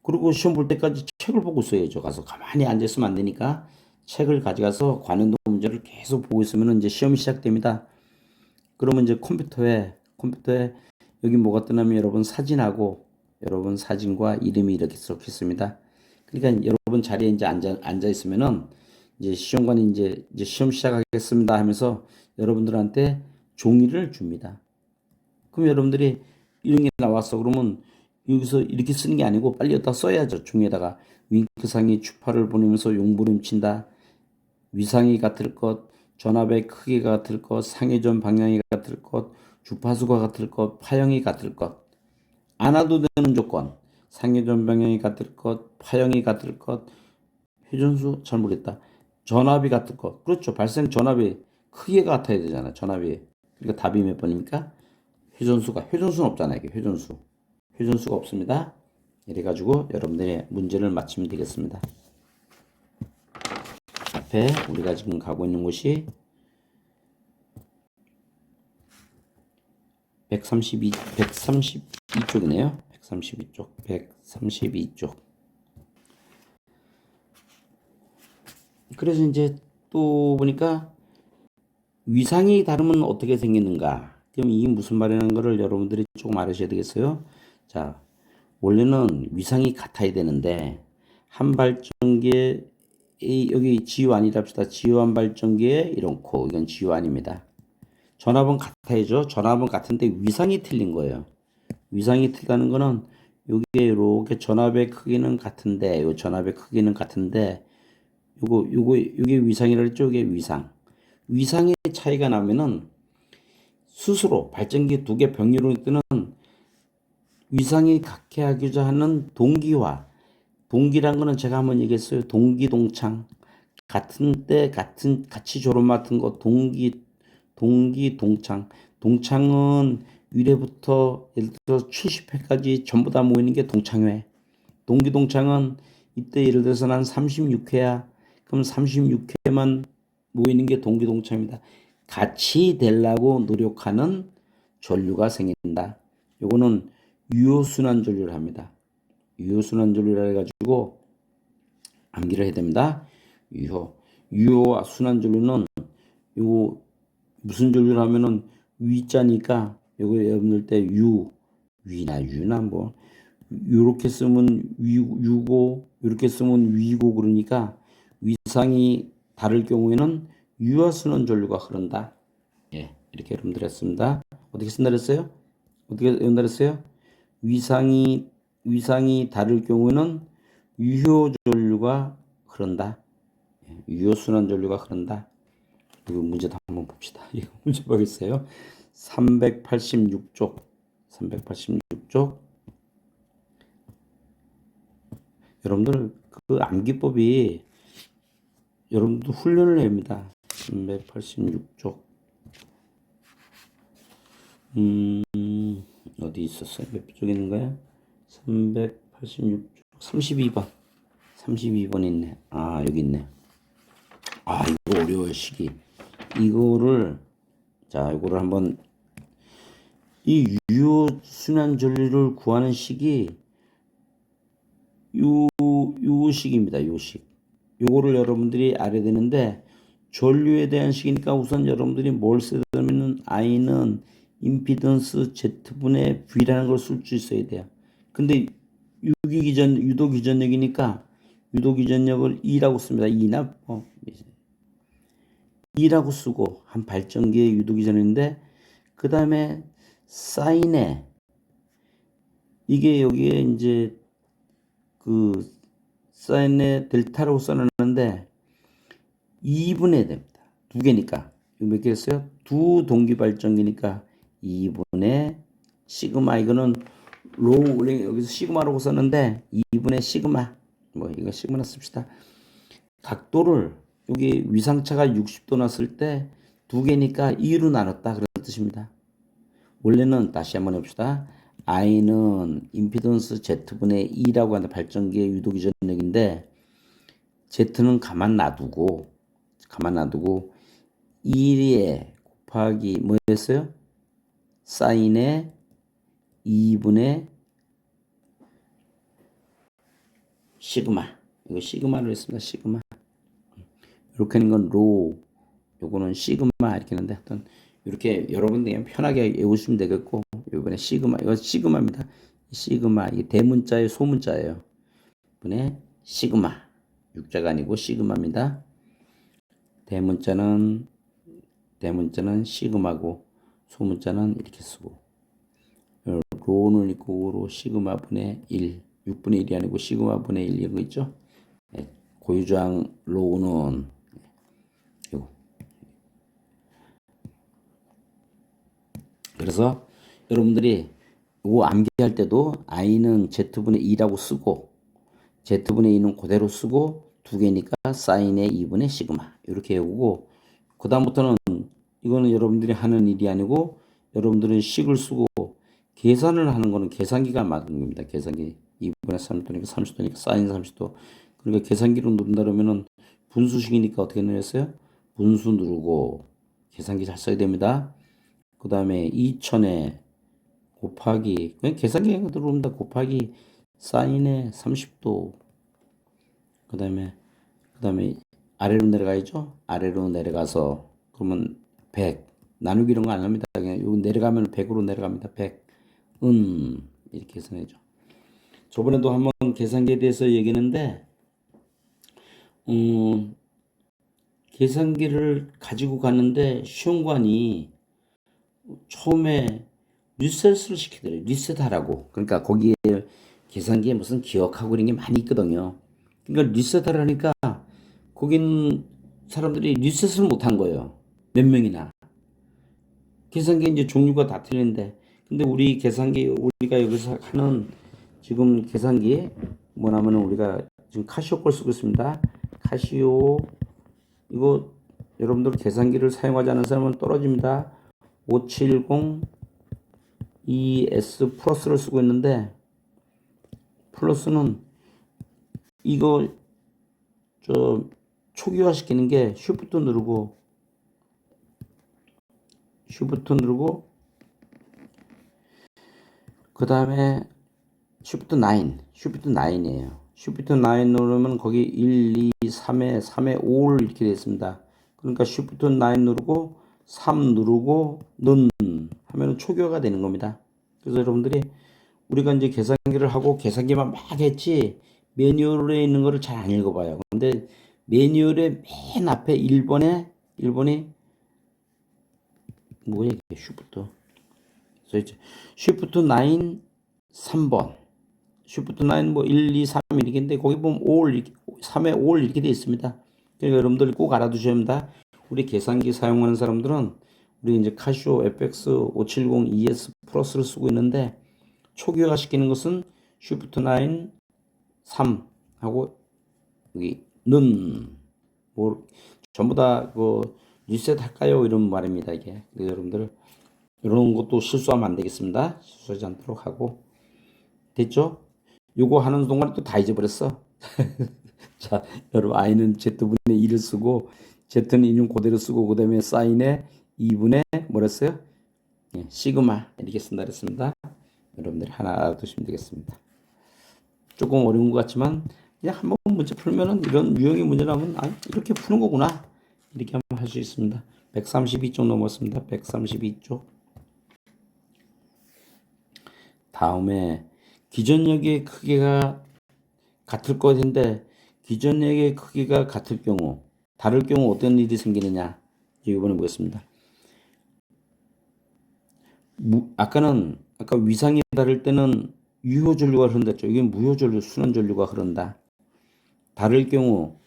그리고 시험 볼 때까지 책을 보고 써야죠. 가서 가만히 앉아 있으면 안 되니까 책을 가져가서 관련도 문제를 계속 보고 있으면 이제 시험이 시작됩니다. 그러면 이제 컴퓨터에 여기 뭐가 뜨냐면 여러분 사진하고 여러분 사진과 이름이 이렇게 적혀 있습니다. 그러니까 여러분 자리에 이제 앉아 있으면은 이제 시험관이 이제 시험 시작하겠습니다 하면서 여러분들한테 종이를 줍니다. 그럼 여러분들이 이런 게 나왔어. 그러면 여기서 이렇게 쓰는 게 아니고 빨리 여기다 써야죠. 종이에다가 윙크상이 주파를 보내면서 용부림친다. 위상이 같을 것, 전압의 크기가 같을 것, 상회전 방향이 같을 것, 주파수가 같을 것, 파형이 같을 것. 안 와도 되는 조건. 상회전 방향이 같을 것, 파형이 같을 것, 회전수 잘 모르겠다. 전압이 같을 것. 그렇죠. 발생 전압이 크기가 같아야 되잖아. 전압이. 그러니까 답이 몇 번입니까? 회전수는 없잖아요. 이게 회전수가 없습니다. 이래가지고 여러분들의 문제를 맞히면 되겠습니다. 앞에 우리가 지금 가고 있는 곳이 132쪽이네요. 132쪽. 그래서 이제 또 보니까 위상이 다르면 어떻게 생기는가? 그럼 이게 무슨 말이라는 거를 여러분들이 조금 알으셔야 되겠어요. 자, 원래는 위상이 같아야 되는데 한 발전기에 여기 GU1이라 합시다. GU1 발전기에 이렇고 이건 GU1입니다. 전압은 같아야죠. 전압은 같은데 위상이 틀린 거예요. 위상이 틀리다는 거는 요게 이렇게 전압의 크기는 같은데 요 전압의 크기는 같은데 요게 위상이라 했죠. 요게 위상. 위상의 차이가 나면은 스스로 발전기 두 개 병렬로 뜨는 위상이 같게 하고자 하는 동기란 거는 제가 한번 얘기했어요. 동창. 같은 때 같이 졸업 맡은 거 동창. 동창은 1회부터 예를 들어서 70회까지 전부 다 모이는 게 동창회. 동창은 이때 예를 들어서 난 36회야. 그럼 36회만 모이는 게 동창입니다. 같이 되려고 노력하는 전류가 생긴다. 요거는 유효순환 전류를 합니다. 유효순환 전류라 해가지고 암기를 해야 됩니다. 유효 순환 전류는 요 무슨 전류를 하면은 위자니까 요거 여러분들 때 유나 뭐 요렇게 쓰면 유고 요렇게 쓰면 위고 그러니까 위상이 다를 경우에는 유효순환 전류가 흐른다. 예, 이렇게 여러분들 했습니다. 어떻게 쓴다 그랬어요? 어떻게 연다 그랬어요? 위상이 다를 경우에는 유효 전류가 흐른다. 유효순환 전류가 흐른다. 이거 문제도 한번 봅시다. 이거 문제 보겠어요. 386쪽. 여러분들 그 암기법이 여러분도 훈련을 합니다. 386쪽. 어디 있었어요? 몇 쪽에 있는 거야? 386쪽. 32번 있네. 아, 여기 있네. 아, 이거 어려워요, 식이. 이거를 한번 이 유효순환 전류를 구하는 식이 요 식입니다. 요 식. 요거를 여러분들이 알아야 되는데 전류에 대한 식이니까 우선 여러분들이 뭘 써야 되냐면은 I는 임피던스 Z분의 V라는 걸 쓸 수 있어야 돼요. 근데 유도 기전력이니까 유도 기전력을 E라고 씁니다. E라고 쓰고 한 발전기의 유도 기전인데 그 다음에 사인에 이게 여기에 이제 그 사인에 델타라고 써놨는데 2분의 됩니다. 두 개니까 이거 몇 개였어요? 두 동기 발전기니까 2분의 시그마. 이거는 로우 여기서 시그마라고 썼는데 2분의 시그마. 뭐 이거 시그마나 씁시다. 각도를 여기 위상차가 60도 났을 때 두 개니까 2로 나눴다 그런 뜻입니다. 원래는 다시 한번 해봅시다. I는 임피던스 Z분의 E라고 하는 발전기의 유도기 전력인데 Z는 가만 놔두고 1에 곱하기 뭐였어요? 사인의 2분의 시그마. 이거 시그마로 했습니다. 시그마. 이렇게 하는 건 로우. 요거는 시그마 이렇게 하는데 하여튼 이렇게 여러분들이 편하게 외우시면 되겠고 이번에 시그마. 이거 시그마입니다. 시그마. 이게 대문자예요, 소문자예요. 이번에 시그마. 육자가 아니고 시그마입니다. 대문자는 시그마고 소문자는 이렇게 쓰고 로는 있고 시그마 분의 1 6분의 1이 아니고 시그마 분의 1 이런 거 있죠. 네. 고유저항 로는 이거. 그래서 여러분들이 이거 암기할 때도 I는 Z분의 2라고 쓰고 Z분의 2는 그대로 쓰고 두 개니까 사인의 2분의 시그마 이렇게 외우고 그 다음부터는 이거는 여러분들이 하는 일이 아니고 여러분들은 식을 쓰고 계산을 하는 거는 계산기가 맞는 겁니다. 계산기 2분의 3도니까 30도니까 사인 30도. 그러니까 계산기로 누른다 그러면은 분수식이니까 어떻게 내렸어요? 분수 누르고 계산기 잘 써야 됩니다. 그 다음에 2000에 곱하기 그냥 계산기가 들어옵니다. 곱하기 사인에 30도 그 다음에 아래로 내려가야죠. 아래로 내려가서 그러면 100 나누기 이런 거 안 합니다. 그냥 여기 내려가면 100으로 내려갑니다. 100 이렇게 계산해죠. 저번에도 한번 계산기에 대해서 얘기했는데 계산기를 가지고 갔는데 시험관이 처음에 리셋을 시키더래요. 리셋하라고. 그러니까 거기에 계산기에 무슨 기억하고 이런 게 많이 있거든요. 그러니까 리셋하라니까 거긴 사람들이 리셋을 못한 거예요. 몇 명이나. 계산기 이제 종류가 다 틀린데. 근데 우리 계산기, 우리가 여기서 하는 지금 계산기 뭐냐면은 우리가 지금 카시오 걸 쓰고 있습니다. 카시오, 이거 여러분들 계산기를 사용하지 않은 사람은 떨어집니다. 570 ES 플러스를 쓰고 있는데, 플러스는 이거 초기화 시키는 게 쉬프트 누르고 그 다음에 쉬프트 9이에요. 쉬프트 9 누르면 거기 1, 2, 3에 5 이렇게 되어 있습니다. 그러니까 쉬프트 9 누르고 3 누르고 는 하면 초기화가 되는 겁니다. 그래서 여러분들이 우리가 이제 계산기를 하고 계산기만 막 했지 매뉴얼에 있는 거를 잘 안 읽어봐요. 근데 매뉴얼의 맨 앞에 1번이 뭐야 이게 쉬프트. 그래서 쉬프트 9 3번. 쉬프트 9 뭐 1, 2, 3 이렇게 있는데 거기 보면 5 3에 5 이렇게 되어 있습니다. 그러니까 여러분들 꼭 알아두셔야 합니다. 우리 계산기 사용하는 사람들은 우리 이제 카시오 FX 570 ES 플러스를 쓰고 있는데 초기화 시키는 것은 쉬프트 9 3 하고 여기 는 뭐 전부 다 그 리셋 할까요? 이런 말입니다. 이게 여러분들 이런 것도 실수하면 안 되겠습니다. 실수하지 않도록 하고 됐죠? 요거 하는 동안 또 다 잊어버렸어. 자, 여러분 i는 z분의 2를 쓰고 z는 인용 그대로 쓰고 그 다음에 사인에 2분의 뭐랬어요? 예, 시그마 이렇게 쓴다 그랬습니다. 여러분들이 하나 알아두시면 되겠습니다. 조금 어려운 것 같지만 그냥 한번 문제 풀면은 이런 유형의 문제 나오면 이렇게 푸는 거구나 이렇게 한번 할 수 있습니다. 132쪽 넘었습니다. 132쪽. 다음에 기존역의 크기가 같을 것인데 기존역의 크기가 같을 경우 다를 경우 어떤 일이 생기느냐 이번에 보겠습니다. 아까 위상이 다를 때는 유효전류가 흐른다죠. 이게 무효전류, 순환전류가 흐른다. 다를 경우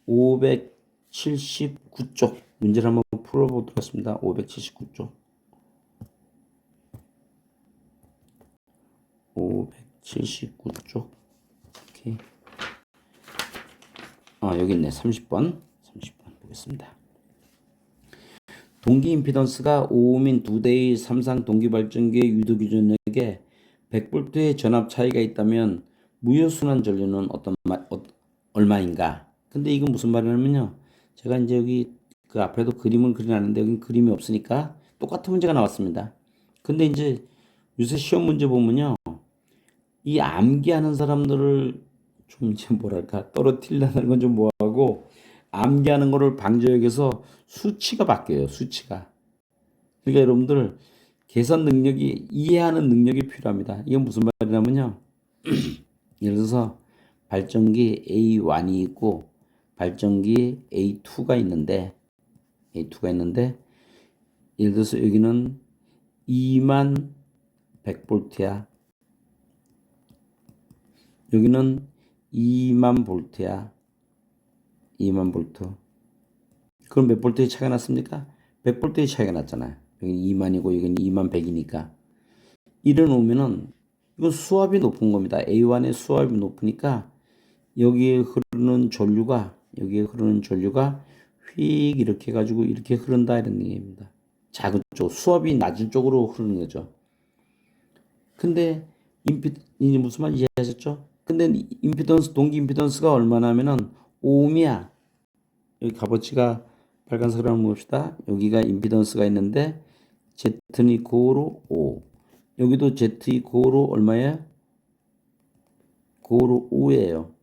579쪽 문제를 한번 풀어보도록 하겠습니다. 579쪽 579쪽 오케이. 여기 있네. 30번 보겠습니다. 동기 임피던스가 5옴인 2대의 삼상 동기발전기의 유도기존역에 100V의 전압 차이가 있다면 무효순환 전류는 얼마인가? 근데 이건 무슨 말이냐면요. 제가 이제 여기 그 앞에도 그림을 그려놨는데 여기 그림이 없으니까 똑같은 문제가 나왔습니다. 근데 이제 요새 시험 문제 보면요. 이 암기하는 사람들을 좀 이제 뭐랄까 떨어뜨리려는 건 좀 뭐하고 암기하는 거를 방지역에서 수치가 바뀌어요. 수치가. 그러니까 여러분들 계산 능력이 이해하는 능력이 필요합니다. 이건 무슨 말이냐면요. 예를 들어서 발전기 A1이 있고 발전기 A2가 있는데 예를 들어서 여기는 2만 100V야. 여기는 2만 볼트야. 2만 볼트. 그럼 몇 볼트의 차이가 났습니까? 100볼트의 차이가 났잖아요. 여기 2만이고 여기는 2만 100이니까. 이래 놓으면은 이건 수압이 높은 겁니다. A1의 수압이 높으니까 여기에 흐르는 전류가 휙 이렇게 해가지고 이렇게 흐른다 이런 얘기입니다. 작은 쪽, 수압이 낮은 쪽으로 흐르는 거죠. 근데 이제 무슨 말 이해하셨죠? 근데 임피던스, 동기 임피던스가 얼마나 하면은 5옴이야. 여기 값어치가 빨간색으로 한번 봅시다. 여기가 임피던스가 있는데 Z는 이코로 5. 여기도 Z 이코로 얼마예요? 고로 5예요.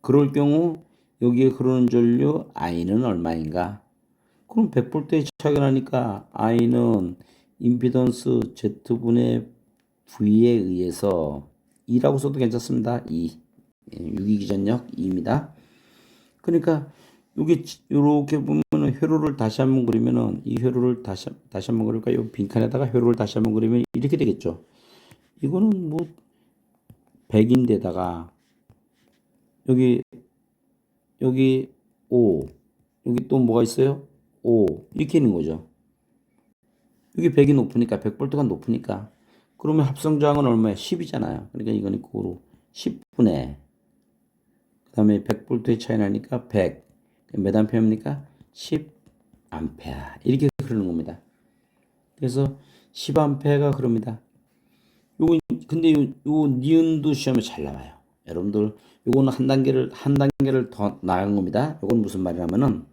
그럴 경우 여기에 흐르는 전류 I는 얼마인가? 그럼 100볼트의 차이가 나니까 I는 임피던스 Z분의 V에 의해서 2라고 써도 괜찮습니다. 2. 유기기전력 2입니다. 그러니까 여기 이렇게 보면 회로를 다시 한번 그리면은 이 회로를 다시 한번 그릴까? 이 빈칸에다가 회로를 다시 한번 그리면 이렇게 되겠죠. 이거는 뭐 100인데다가 여기 5 여기 또 뭐가 있어요? 5 이렇게 있는 거죠. 여기 100이 높으니까 100볼트가 높으니까 그러면 합성저항은 얼마야? 10이잖아요. 그러니까 이건 고로 10분의 그 다음에 100볼트의 차이 나니까 100 몇 암페어입니까? 10암페어 이렇게 흐르는 겁니다. 그래서 10암페어가 흐릅니다. 요거 근데 요 니은도 시험에 잘 나와요. 여러분들 요거는 한 단계를 더 나간 겁니다. 요건 무슨 말이냐면은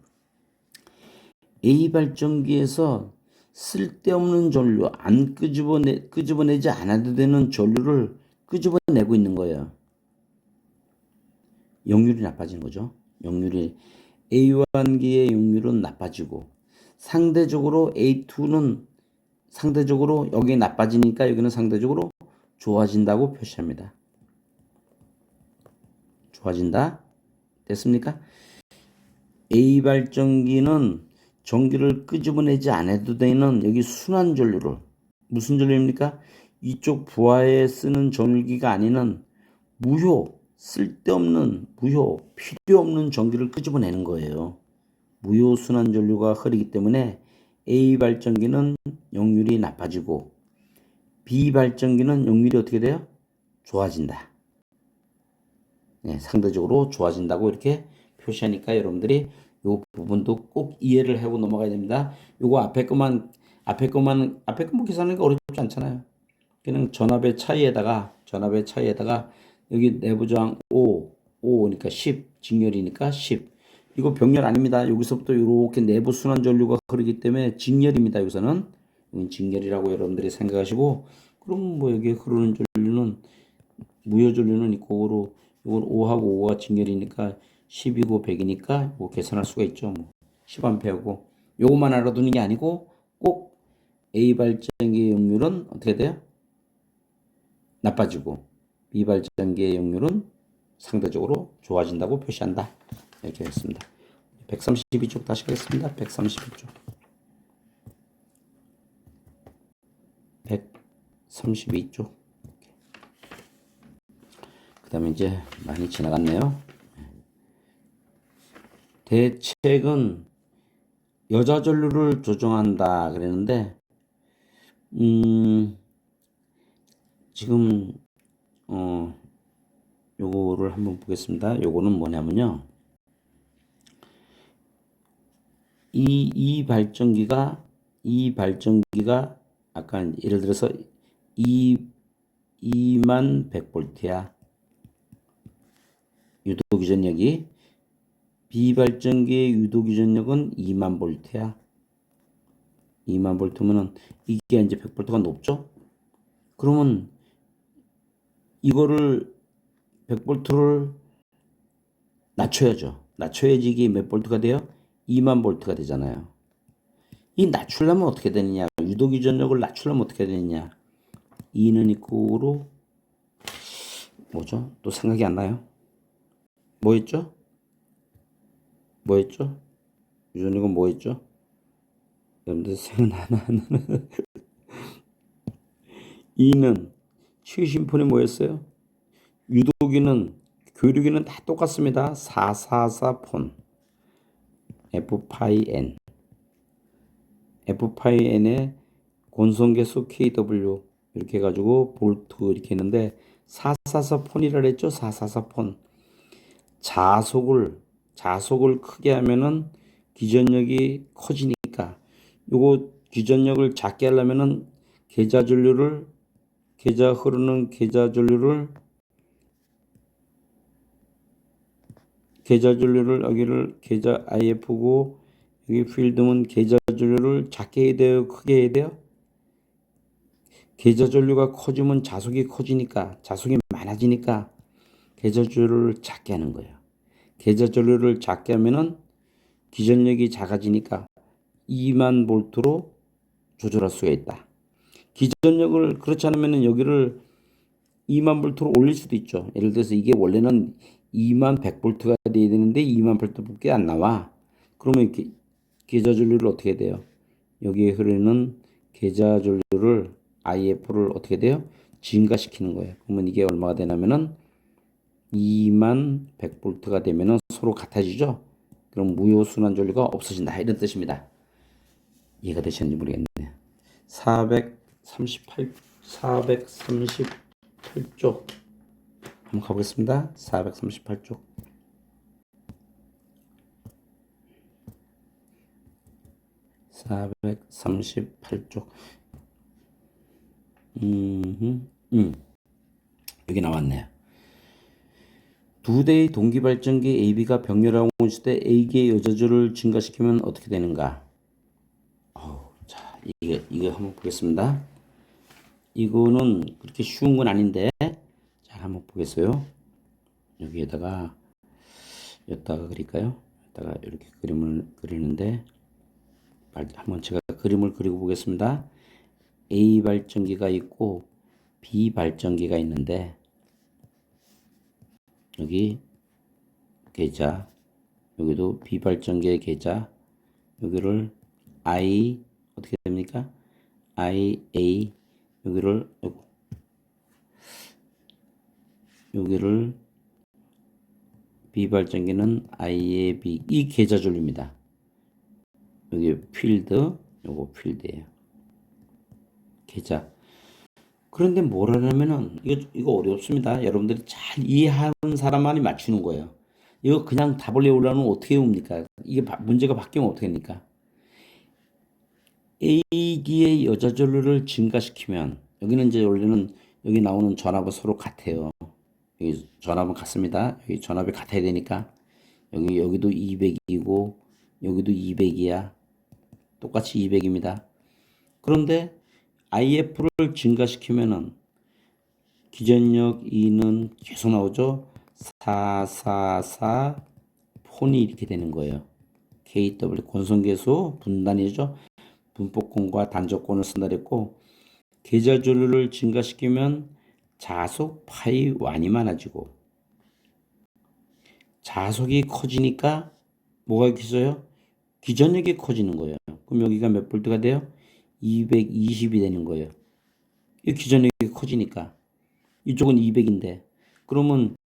A 발전기에서 쓸데없는 전류 안 끄집어내지 않아도 되는 전류를 끄집어내고 있는 거예요. 역률이 나빠지는 거죠. 역률이 A1기의 역률은 나빠지고 상대적으로 A2는 상대적으로 여기 나빠지니까 여기는 상대적으로 좋아진다고 표시합니다. 좋아진다. 됐습니까? A 발전기는 전기를 끄집어내지 않아도 되는 여기 순환 전류를 무슨 전류입니까? 이쪽 부하에 쓰는 전기가 아니는 무효, 쓸데없는 무효, 필요 없는 전기를 끄집어내는 거예요. 무효 순환 전류가 흐르기 때문에 A 발전기는 역률이 나빠지고 B 발전기는 역률이 어떻게 돼요? 좋아진다. 네, 상대적으로 좋아진다고 이렇게 표시하니까 여러분들이 이 부분도 꼭 이해를 하고 넘어가야 됩니다. 요거 앞에 거만 뭐 계산하는 게 어렵지 않잖아요. 그냥 전압의 차이에다가 여기 내부 저항 5니까 10, 직렬이니까 10. 이거 병렬 아닙니다. 여기서부터 이렇게 내부 순환 전류가 흐르기 때문에 직렬입니다. 여기서는 직렬이라고 여러분들이 생각하시고 그럼 뭐 여기 흐르는 전류는 무효 전류는 이거로 이건 5하고 5가 직렬이니까 10이고 100이니까 뭐 계산할 수가 있죠. 뭐 10암페어고 요것만 알아두는 게 아니고 꼭 A 발전기의 역률은 어떻게 돼요? 나빠지고 B 발전기의 역률은 상대적으로 좋아진다고 표시한다. 이렇게 했습니다. 132쪽 다시 하겠습니다. 132쪽. 132쪽. 그 다음에 이제 많이 지나갔네요. 대책은 여자 전류를 조정한다 그랬는데 지금 요거를 한번 보겠습니다. 요거는 뭐냐면요. 이 발전기가 아까 예를 들어서 2만 100볼트야. 유도기전력이 비발전기의 유도기전력은 2만 볼트야. 2만 볼트면은 이게 이제 100볼트가 높죠? 그러면 이거를 100볼트를 낮춰야죠. 낮춰야지 이게 몇 볼트가 돼요? 2만 볼트가 되잖아요. 이 낮추려면 어떻게 되느냐? 유도기전력을 낮추려면 어떻게 되느냐? 2는 이코로 뭐죠? 또 생각이 안 나요? 뭐였죠? 유전력은 뭐였죠? 여러분들 생각나는 2는 최신폰이 뭐였어요? 유도기는 교류기는 다 똑같습니다. 444폰 F-N F-N에 권성계수 KW 이렇게 해가지고 볼트 이렇게 했는데 444폰이라 그랬죠. 444폰 자속을 크게 하면은 기전력이 커지니까 요거 기전력을 작게 하려면은 계좌 전류를 계좌 전류를 여기를 계좌 IF고 여기 필드면 계좌 전류를 작게 해야 돼요, 크게 해야 돼요? 계좌 전류가 커지면 자속이 커지니까 자속이 많아지니까 계좌 전류를 작게 하는 거예요. 계좌 전류를 작게 하면은 기전력이 작아지니까 2만 볼트로 조절할 수가 있다. 기전력을 그렇지 않으면 여기를 2만 볼트로 올릴 수도 있죠. 예를 들어서 이게 원래는 2만 100볼트가 돼야 되는데 2만 볼트밖에 안 나와. 그러면 계좌 전류를 어떻게 해야 돼요? 여기에 흐르는 계좌 전류를 IF를 어떻게 돼요? 증가시키는 거예요. 그러면 이게 얼마가 되냐면은 2만 100볼트가 되면은 서로 같아지죠. 그럼 무효순환 전류가 없어진다 이런 뜻입니다. 이해가 되셨는지 모르겠네. 438쪽 한번 가보겠습니다. 438쪽. 438쪽. 여기 나왔네요. 두 대의 동기 발전기 AB가 병렬하고 있을 때 A기의 여자주를 증가시키면 어떻게 되는가? 자, 이거 한번 보겠습니다. 이거는 그렇게 쉬운 건 아닌데, 자, 한번 보겠어요. 여기에다가 그릴까요? 여기다가 이렇게 그림을 그리는데, 한번 제가 그림을 그리고 보겠습니다. A 발전기가 있고 B 발전기가 있는데 여기 계좌, 여기도 B 발전기의 계좌, 여기를 I 어떻게 됩니까? IA 여기를 B 발전기는 IAB 이 계좌 전류입니다. 여기 필드, 요거 필드예요. 계좌. 그런데 뭘 하냐면은 이거 어렵습니다. 여러분들이 잘 이해하는 사람만이 맞추는 거예요. 이거 그냥 답을 외우려면 어떻게 외웁니까? 이게 문제가 바뀌면 어떻게 합니까? A기의 여자 전류를 증가시키면 여기는 이제 원래는 여기 나오는 전압은 서로 같아요. 여기 전압은 같습니다. 여기 전압이 같아야 되니까 여기도 200이고 여기도 200이야. 똑같이 200입니다. 그런데 IF를 증가시키면은 기전력 2는 계속 나오죠. 444 폰이 이렇게 되는 거예요. KW 권선계수 분단이죠. 분포권과 단적권을 쓴다 그랬고 계좌 전류를 증가시키면 자속 파이 완이 많아지고 자속이 커지니까 뭐가 있어요? 기전력이 커지는 거예요. 그럼 여기가 몇 볼트가 돼요? 220이 되는 거예요. 이 기전력이 커지니까 이쪽은 200인데 그러면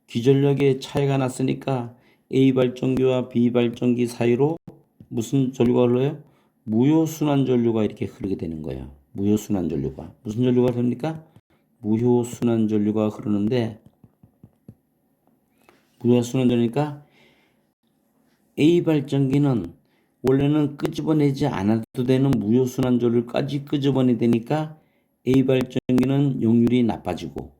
기전력의 차이가 났으니까 A 발전기와 B 발전기 사이로 무슨 전류가 흘러요? 무효순환 전류가 이렇게 흐르게 되는 거예요. 무효순환 전류가. 무슨 전류가 흐릅니까? 무효순환 전류가 흐르는데 무효순환 전류니까 A 발전기는 원래는 끄집어내지 않아도 되는 무효순환 전류까지 끄집어내야 되니까 A 발전기는 용률이 나빠지고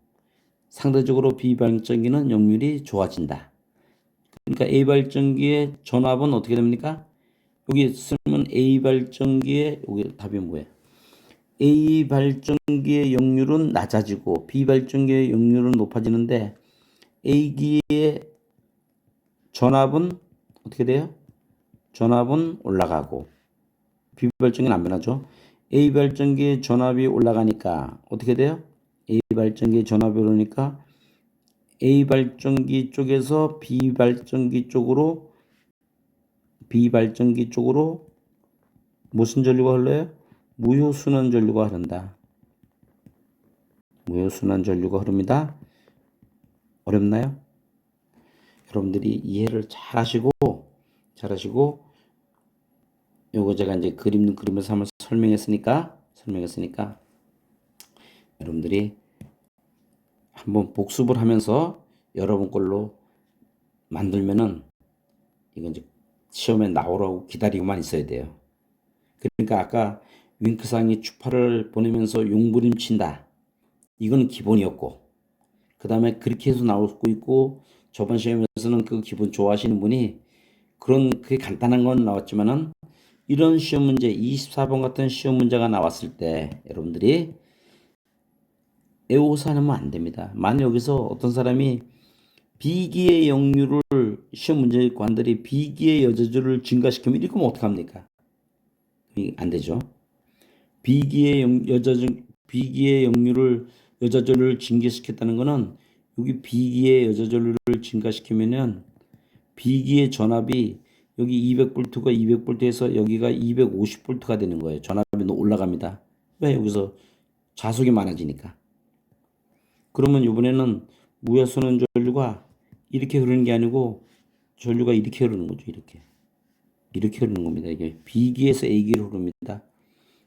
상대적으로 B 발전기는 용률이 좋아진다. 그러니까 A 발전기의 전압은 어떻게 됩니까? 여기 쓰면 A 발전기의 여기 답이 뭐예요? A 발전기의 역률은 낮아지고 B 발전기의 역률은 높아지는데 A기의 전압은 어떻게 돼요? 전압은 올라가고 B 발전기는 안 변하죠. A 발전기의 전압이 올라가니까 어떻게 돼요? A 발전기의 전압이 오르니까 A 발전기 쪽에서 B 발전기 쪽으로 무슨 전류가 흘러요? 무효순환 전류가 흐른다. 무효순환 전류가 흐릅니다. 어렵나요? 여러분들이 이해를 잘 하시고 요거 제가 이제 그림에서 한번 설명했으니까 여러분들이 한번 복습을 하면서 여러분 걸로 만들면은 이건 이제 시험에 나오라고 기다리고만 있어야 돼요. 그러니까 아까 윙크상이 추파를 보내면서 용부림친다. 이건 기본이었고 그 다음에 그렇게 해서 나오고 있고 저번 시험에서는 그 기분 좋아하시는 분이 그런 그게 간단한 건 나왔지만은 이런 시험 문제 24번 같은 시험 문제가 나왔을 때 여러분들이 애호사하면 안 됩니다. 만약 여기서 어떤 사람이 비기의 역류를 시험 문제관들이 비기의 여자줄을 증가시키면 이렇게 하면 어떡합니까? 안 되죠. 비기의 역류를 여자줄을 증가시켰다는 거는 여기 비기의 여자줄을 증가시키면은 비기의 전압이 여기 200볼트가 200볼트에서 여기가 250볼트가 되는 거예요. 전압이 올라갑니다. 왜? 여기서 자속이 많아지니까. 그러면 이번에는 무야수는 전류가 이렇게 흐르는 게 아니고 전류가 이렇게 흐르는 거죠. 이렇게 흐르는 겁니다. 이게 B기에서 A기로 흐릅니다.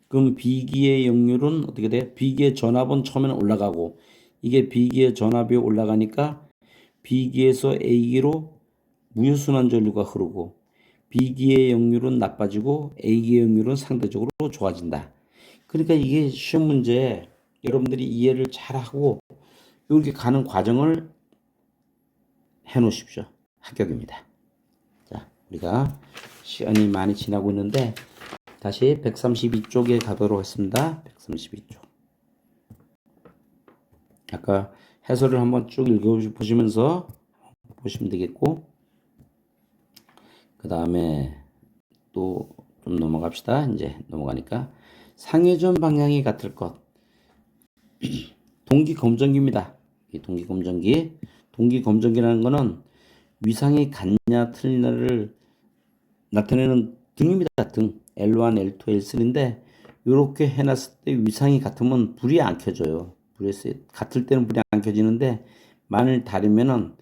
그럼 B기의 역률은 어떻게 돼? B기의 전압은 처음에는 올라가고 이게 B기의 전압이 올라가니까 B기에서 A기로 무유순환 전류가 흐르고 B기의 역률은 나빠지고 A기의 역률은 상대적으로 좋아진다. 그러니까 이게 시험 문제 여러분들이 이해를 잘하고 이렇게 가는 과정을 해 놓으십시오. 합격입니다. 자, 우리가 시간이 많이 지나고 있는데 다시 132쪽에 가도록 하겠습니다. 132쪽. 아까 해설을 한번 쭉 읽어보시면서 보시면 되겠고 그 다음에 또 좀 넘어갑시다. 이제 넘어가니까 상회전 방향이 같을 것. 동기검정기입니다. 이 동기검정기라는 거는 위상이 같냐 틀리냐를 나타내는 등입니다. 등. L1, L2, L3인데 이렇게 해놨을 때 위상이 같으면 불이 안 켜져요. 같을 때는 불이 안 켜지는데 만일 다르면은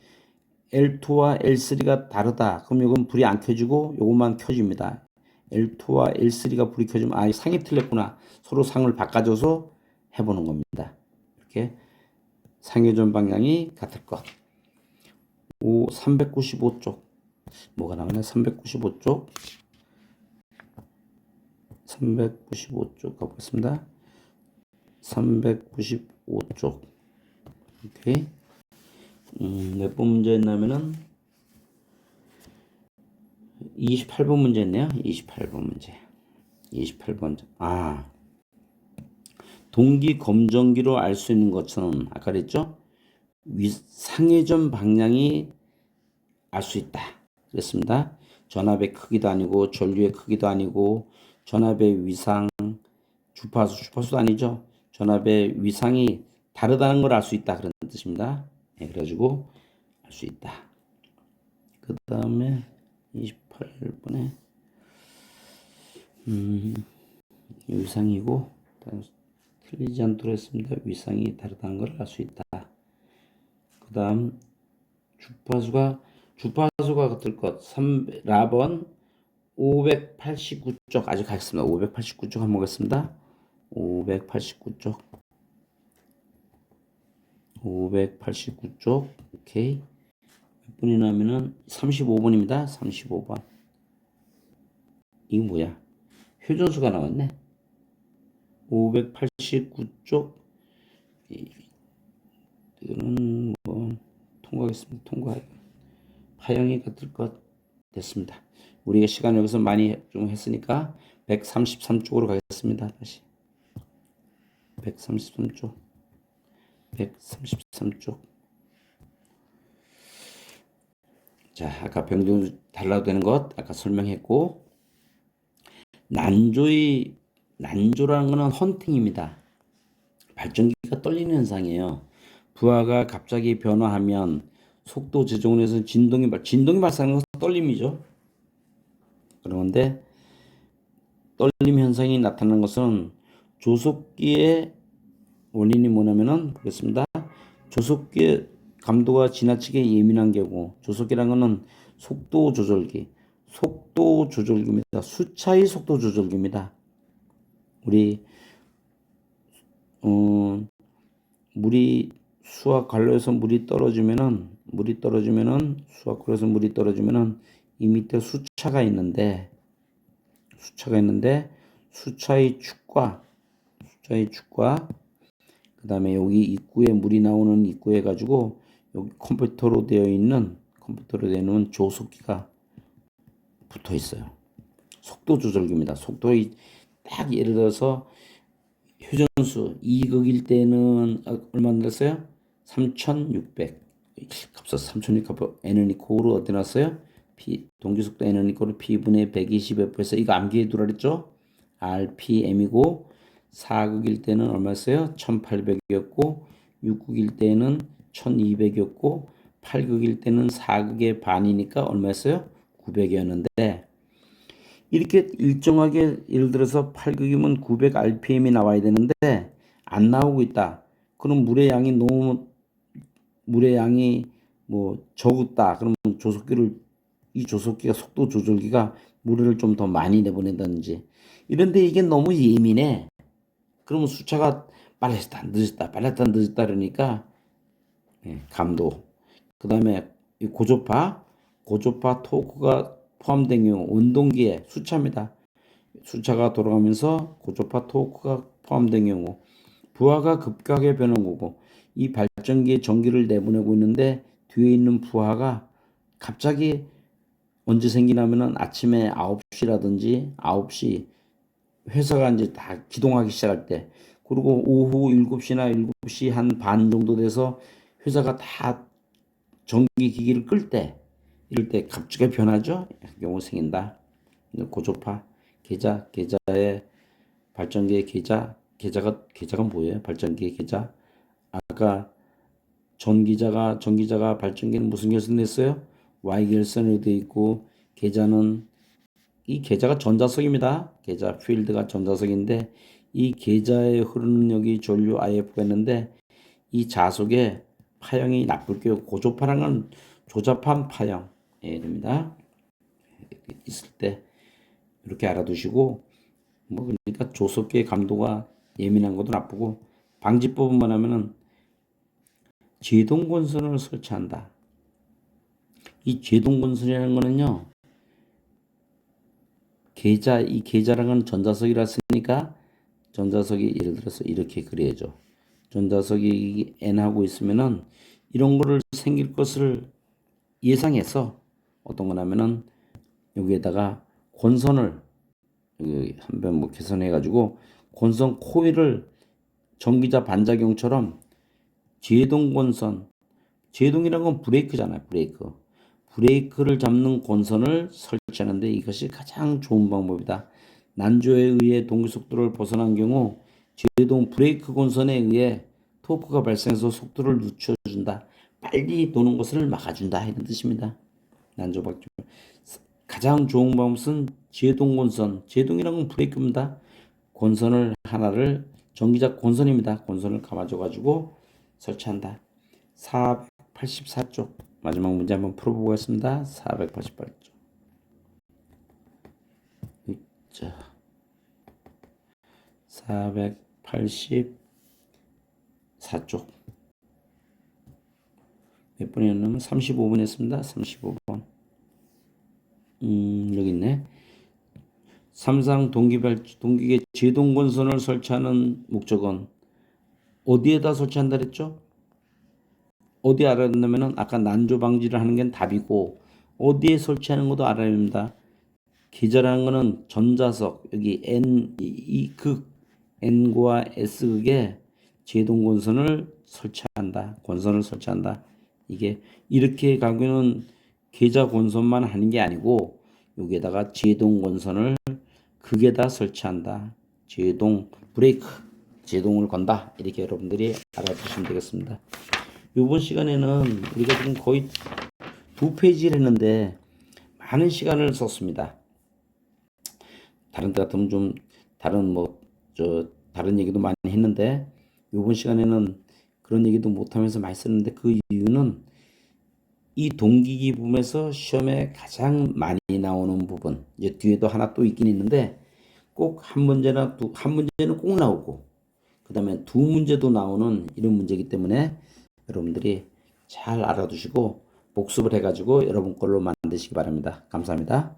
L2와 L3가 다르다. 그럼 이건 불이 안 켜지고 이것만 켜집니다. L2와 L3가 불이 켜지면 아, 상이 틀렸구나. 서로 상을 바꿔줘서 해보는 겁니다. 이렇게 상회전 방향이 같을 것. 395쪽. 뭐가 나오냐? 395쪽. 395쪽 가보겠습니다. 395쪽. 오케이. 몇 번 문제였냐면은 28번 문제였네요. 28번 문제. 28번. 아. 동기 검정기로 알 수 있는 것은 아까 그랬죠? 상회전 방향이 알 수 있다. 그랬습니다. 전압의 크기도 아니고 전류의 크기도 아니고 전압의 위상, 주파수도 아니죠. 전압의 위상이 다르다는 걸 알 수 있다. 그런 뜻입니다. 네, 그래가지고 알 수 있다. 그 다음에 28번에 위상이고 틀리지 않도록 했습니다. 위상이 다르다는 걸 알 수 있다. 그 다음 주파수가 같을 것. 4번 589쪽 아직 가겠습니다. 589쪽 한번 보겠습니다. 589쪽 589쪽 오케이. 몇 분이 나면은 35번입니다. 35번. 이거 뭐야? 효전수가 나왔네. 589쪽 이거는 뭐 통과하겠습니다. 통과. 파형이 같을 것 됐습니다. 우리가 시간 여기서 많이 좀 했으니까 133쪽으로 가겠습니다. 다시 133쪽 133쪽. 자, 아까 병동 달라도 되는 것 아까 설명했고 난조라는 것은 헌팅입니다. 발전기가 떨리는 현상이에요. 부하가 갑자기 변화하면 속도 조정을 해서 진동이 발생하는 것은 떨림이죠. 그런데 떨림 현상이 나타나는 것은 조속기의 원인이 뭐냐면은 보겠습니다. 조속기의 감도가 지나치게 예민한 경우 조속기라는 것은 속도 조절기입니다. 수차의 속도 조절기입니다. 물이 수압 관로에서 물이 떨어지면은 수압 관로에서 물이 떨어지면은 이 밑에 수차가 있는데 수차의 축과 그 다음에 여기 입구에 물이 나오는 입구에 가지고 여기 컴퓨터로 되어 있는 조속기가 붙어 있어요. 속도 조절기입니다. 속도에 딱 예를 들어서 휴전수 2극일 때는 얼마 됐어요? 3600. 값서 3600 n은 이코로 어디 났어요? 동기속도 n은 이코로 p분의 120f에서 이거 암기해 두라 그랬죠? rpm이고 4극일 때는 얼마였어요? 1800이었고 6극일 때는 1200이었고 8극일 때는 4극의 반이니까 얼마였어요? 900이었는데 이렇게 일정하게 예를 들어서 8극이면 900 rpm이 나와야 되는데 안 나오고 있다. 그럼 물의 양이 뭐 적었다. 그러면 이 조속기가 속도 조절기가 물을 좀 더 많이 내보낸다든지 이런데 이게 너무 예민해. 그러면 수차가 빨랐다 늦었다 그러니까 감도. 그 다음에 이 고조파 토크가 포함된 경우 원동기의 수차입니다. 수차가 돌아가면서 고조파 토크가 포함된 경우 부하가 급격하게 변한 거고 이 발전기에 전기를 내보내고 있는데 뒤에 있는 부하가 갑자기 언제 생기냐면은 아침에 9시라든지 9시 회사가 이제 다 기동하기 시작할 때 그리고 오후 7시나 7시 한 반 정도 돼서 회사가 다 전기 기기를 끌 때 이럴 때 갑자기 변하죠. 경우 생긴다. 고조파 계좌의 발전기의 계좌가 뭐예요? 발전기의 계좌. 아까 전기자가 발전기는 무슨 결선 냈어요? Y 결선으로 되어 있고 이 계좌가 전자석입니다. 계좌 필드가 전자석인데 이 계좌에 흐르는 여기 전류 IF가 있는데 이 자석에 파형이 나쁠 경우 고조파라는 건 조잡한 파형 됩니다. 있을 때 이렇게 알아두시고 뭐 그러니까 조속기의 감도가 예민한 것도 나쁘고 방지법만 하면은 제동건선을 설치한다. 이 제동건선이라는 거는요. 이 계좌라는 건 전자석이라 쓰니까 전자석이 예를 들어서 이렇게 그려야죠. 전자석이 N하고 있으면은 이런 거를 생길 것을 예상해서 어떤 거냐면은 여기에다가 권선을 한번 뭐 계산해 가지고 권선 코일을 전기자 반작용처럼 제동 권선 제동이란 건 브레이크잖아요. 브레이크를 잡는 권선을 설치하는데 이것이 가장 좋은 방법이다. 난조에 의해 동기 속도를 벗어난 경우 제동 브레이크 권선에 의해 토크가 발생해서 속도를 늦춰준다. 빨리 도는 것을 막아준다. 이런 뜻입니다. 난조 박조. 가장 좋은 방법은 제동 권선. 제동이란 건 브레이크입니다. 권선을 하나를 전기자 권선입니다. 권선을 감아줘 가지고 설치한다. 484쪽 마지막 문제 한번 풀어보겠습니다. 488쪽. 자, 484쪽 몇 번이었냐면 35번 했습니다. 35번. 여기 있네. 삼상 동기계 제동건선을 설치하는 목적은 어디에다 설치한다 그랬죠? 어디 알아야 된다면은 아까 난조 방지를 하는 게 답이고 어디에 설치하는 것도 알아야 됩니다. 계좌라는 거는 전자석 여기 N과 S극에 제동건선을 설치한다. 이게 이렇게 가면은 계좌 권선만 하는 게 아니고 여기에다가 제동건선을 극에다 설치한다. 제동을 건다. 이렇게 여러분들이 알아두시면 되겠습니다. 이번 시간에는 우리가 지금 거의 2페이지를 했는데 많은 시간을 썼습니다. 다른 때 같으면 좀 다른 얘기도 많이 했는데 이번 시간에는 그런 얘기도 못하면서 많이 썼는데 그 이유는 이 동기기 부분에서 시험에 가장 많이 나오는 부분 이제 뒤에도 하나 또 있긴 있는데 꼭 한 문제는 꼭 나오고 그 다음에 2문제도 나오는 이런 문제이기 때문에 여러분들이 잘 알아두시고 복습을 해가지고 여러분 걸로 만드시기 바랍니다. 감사합니다.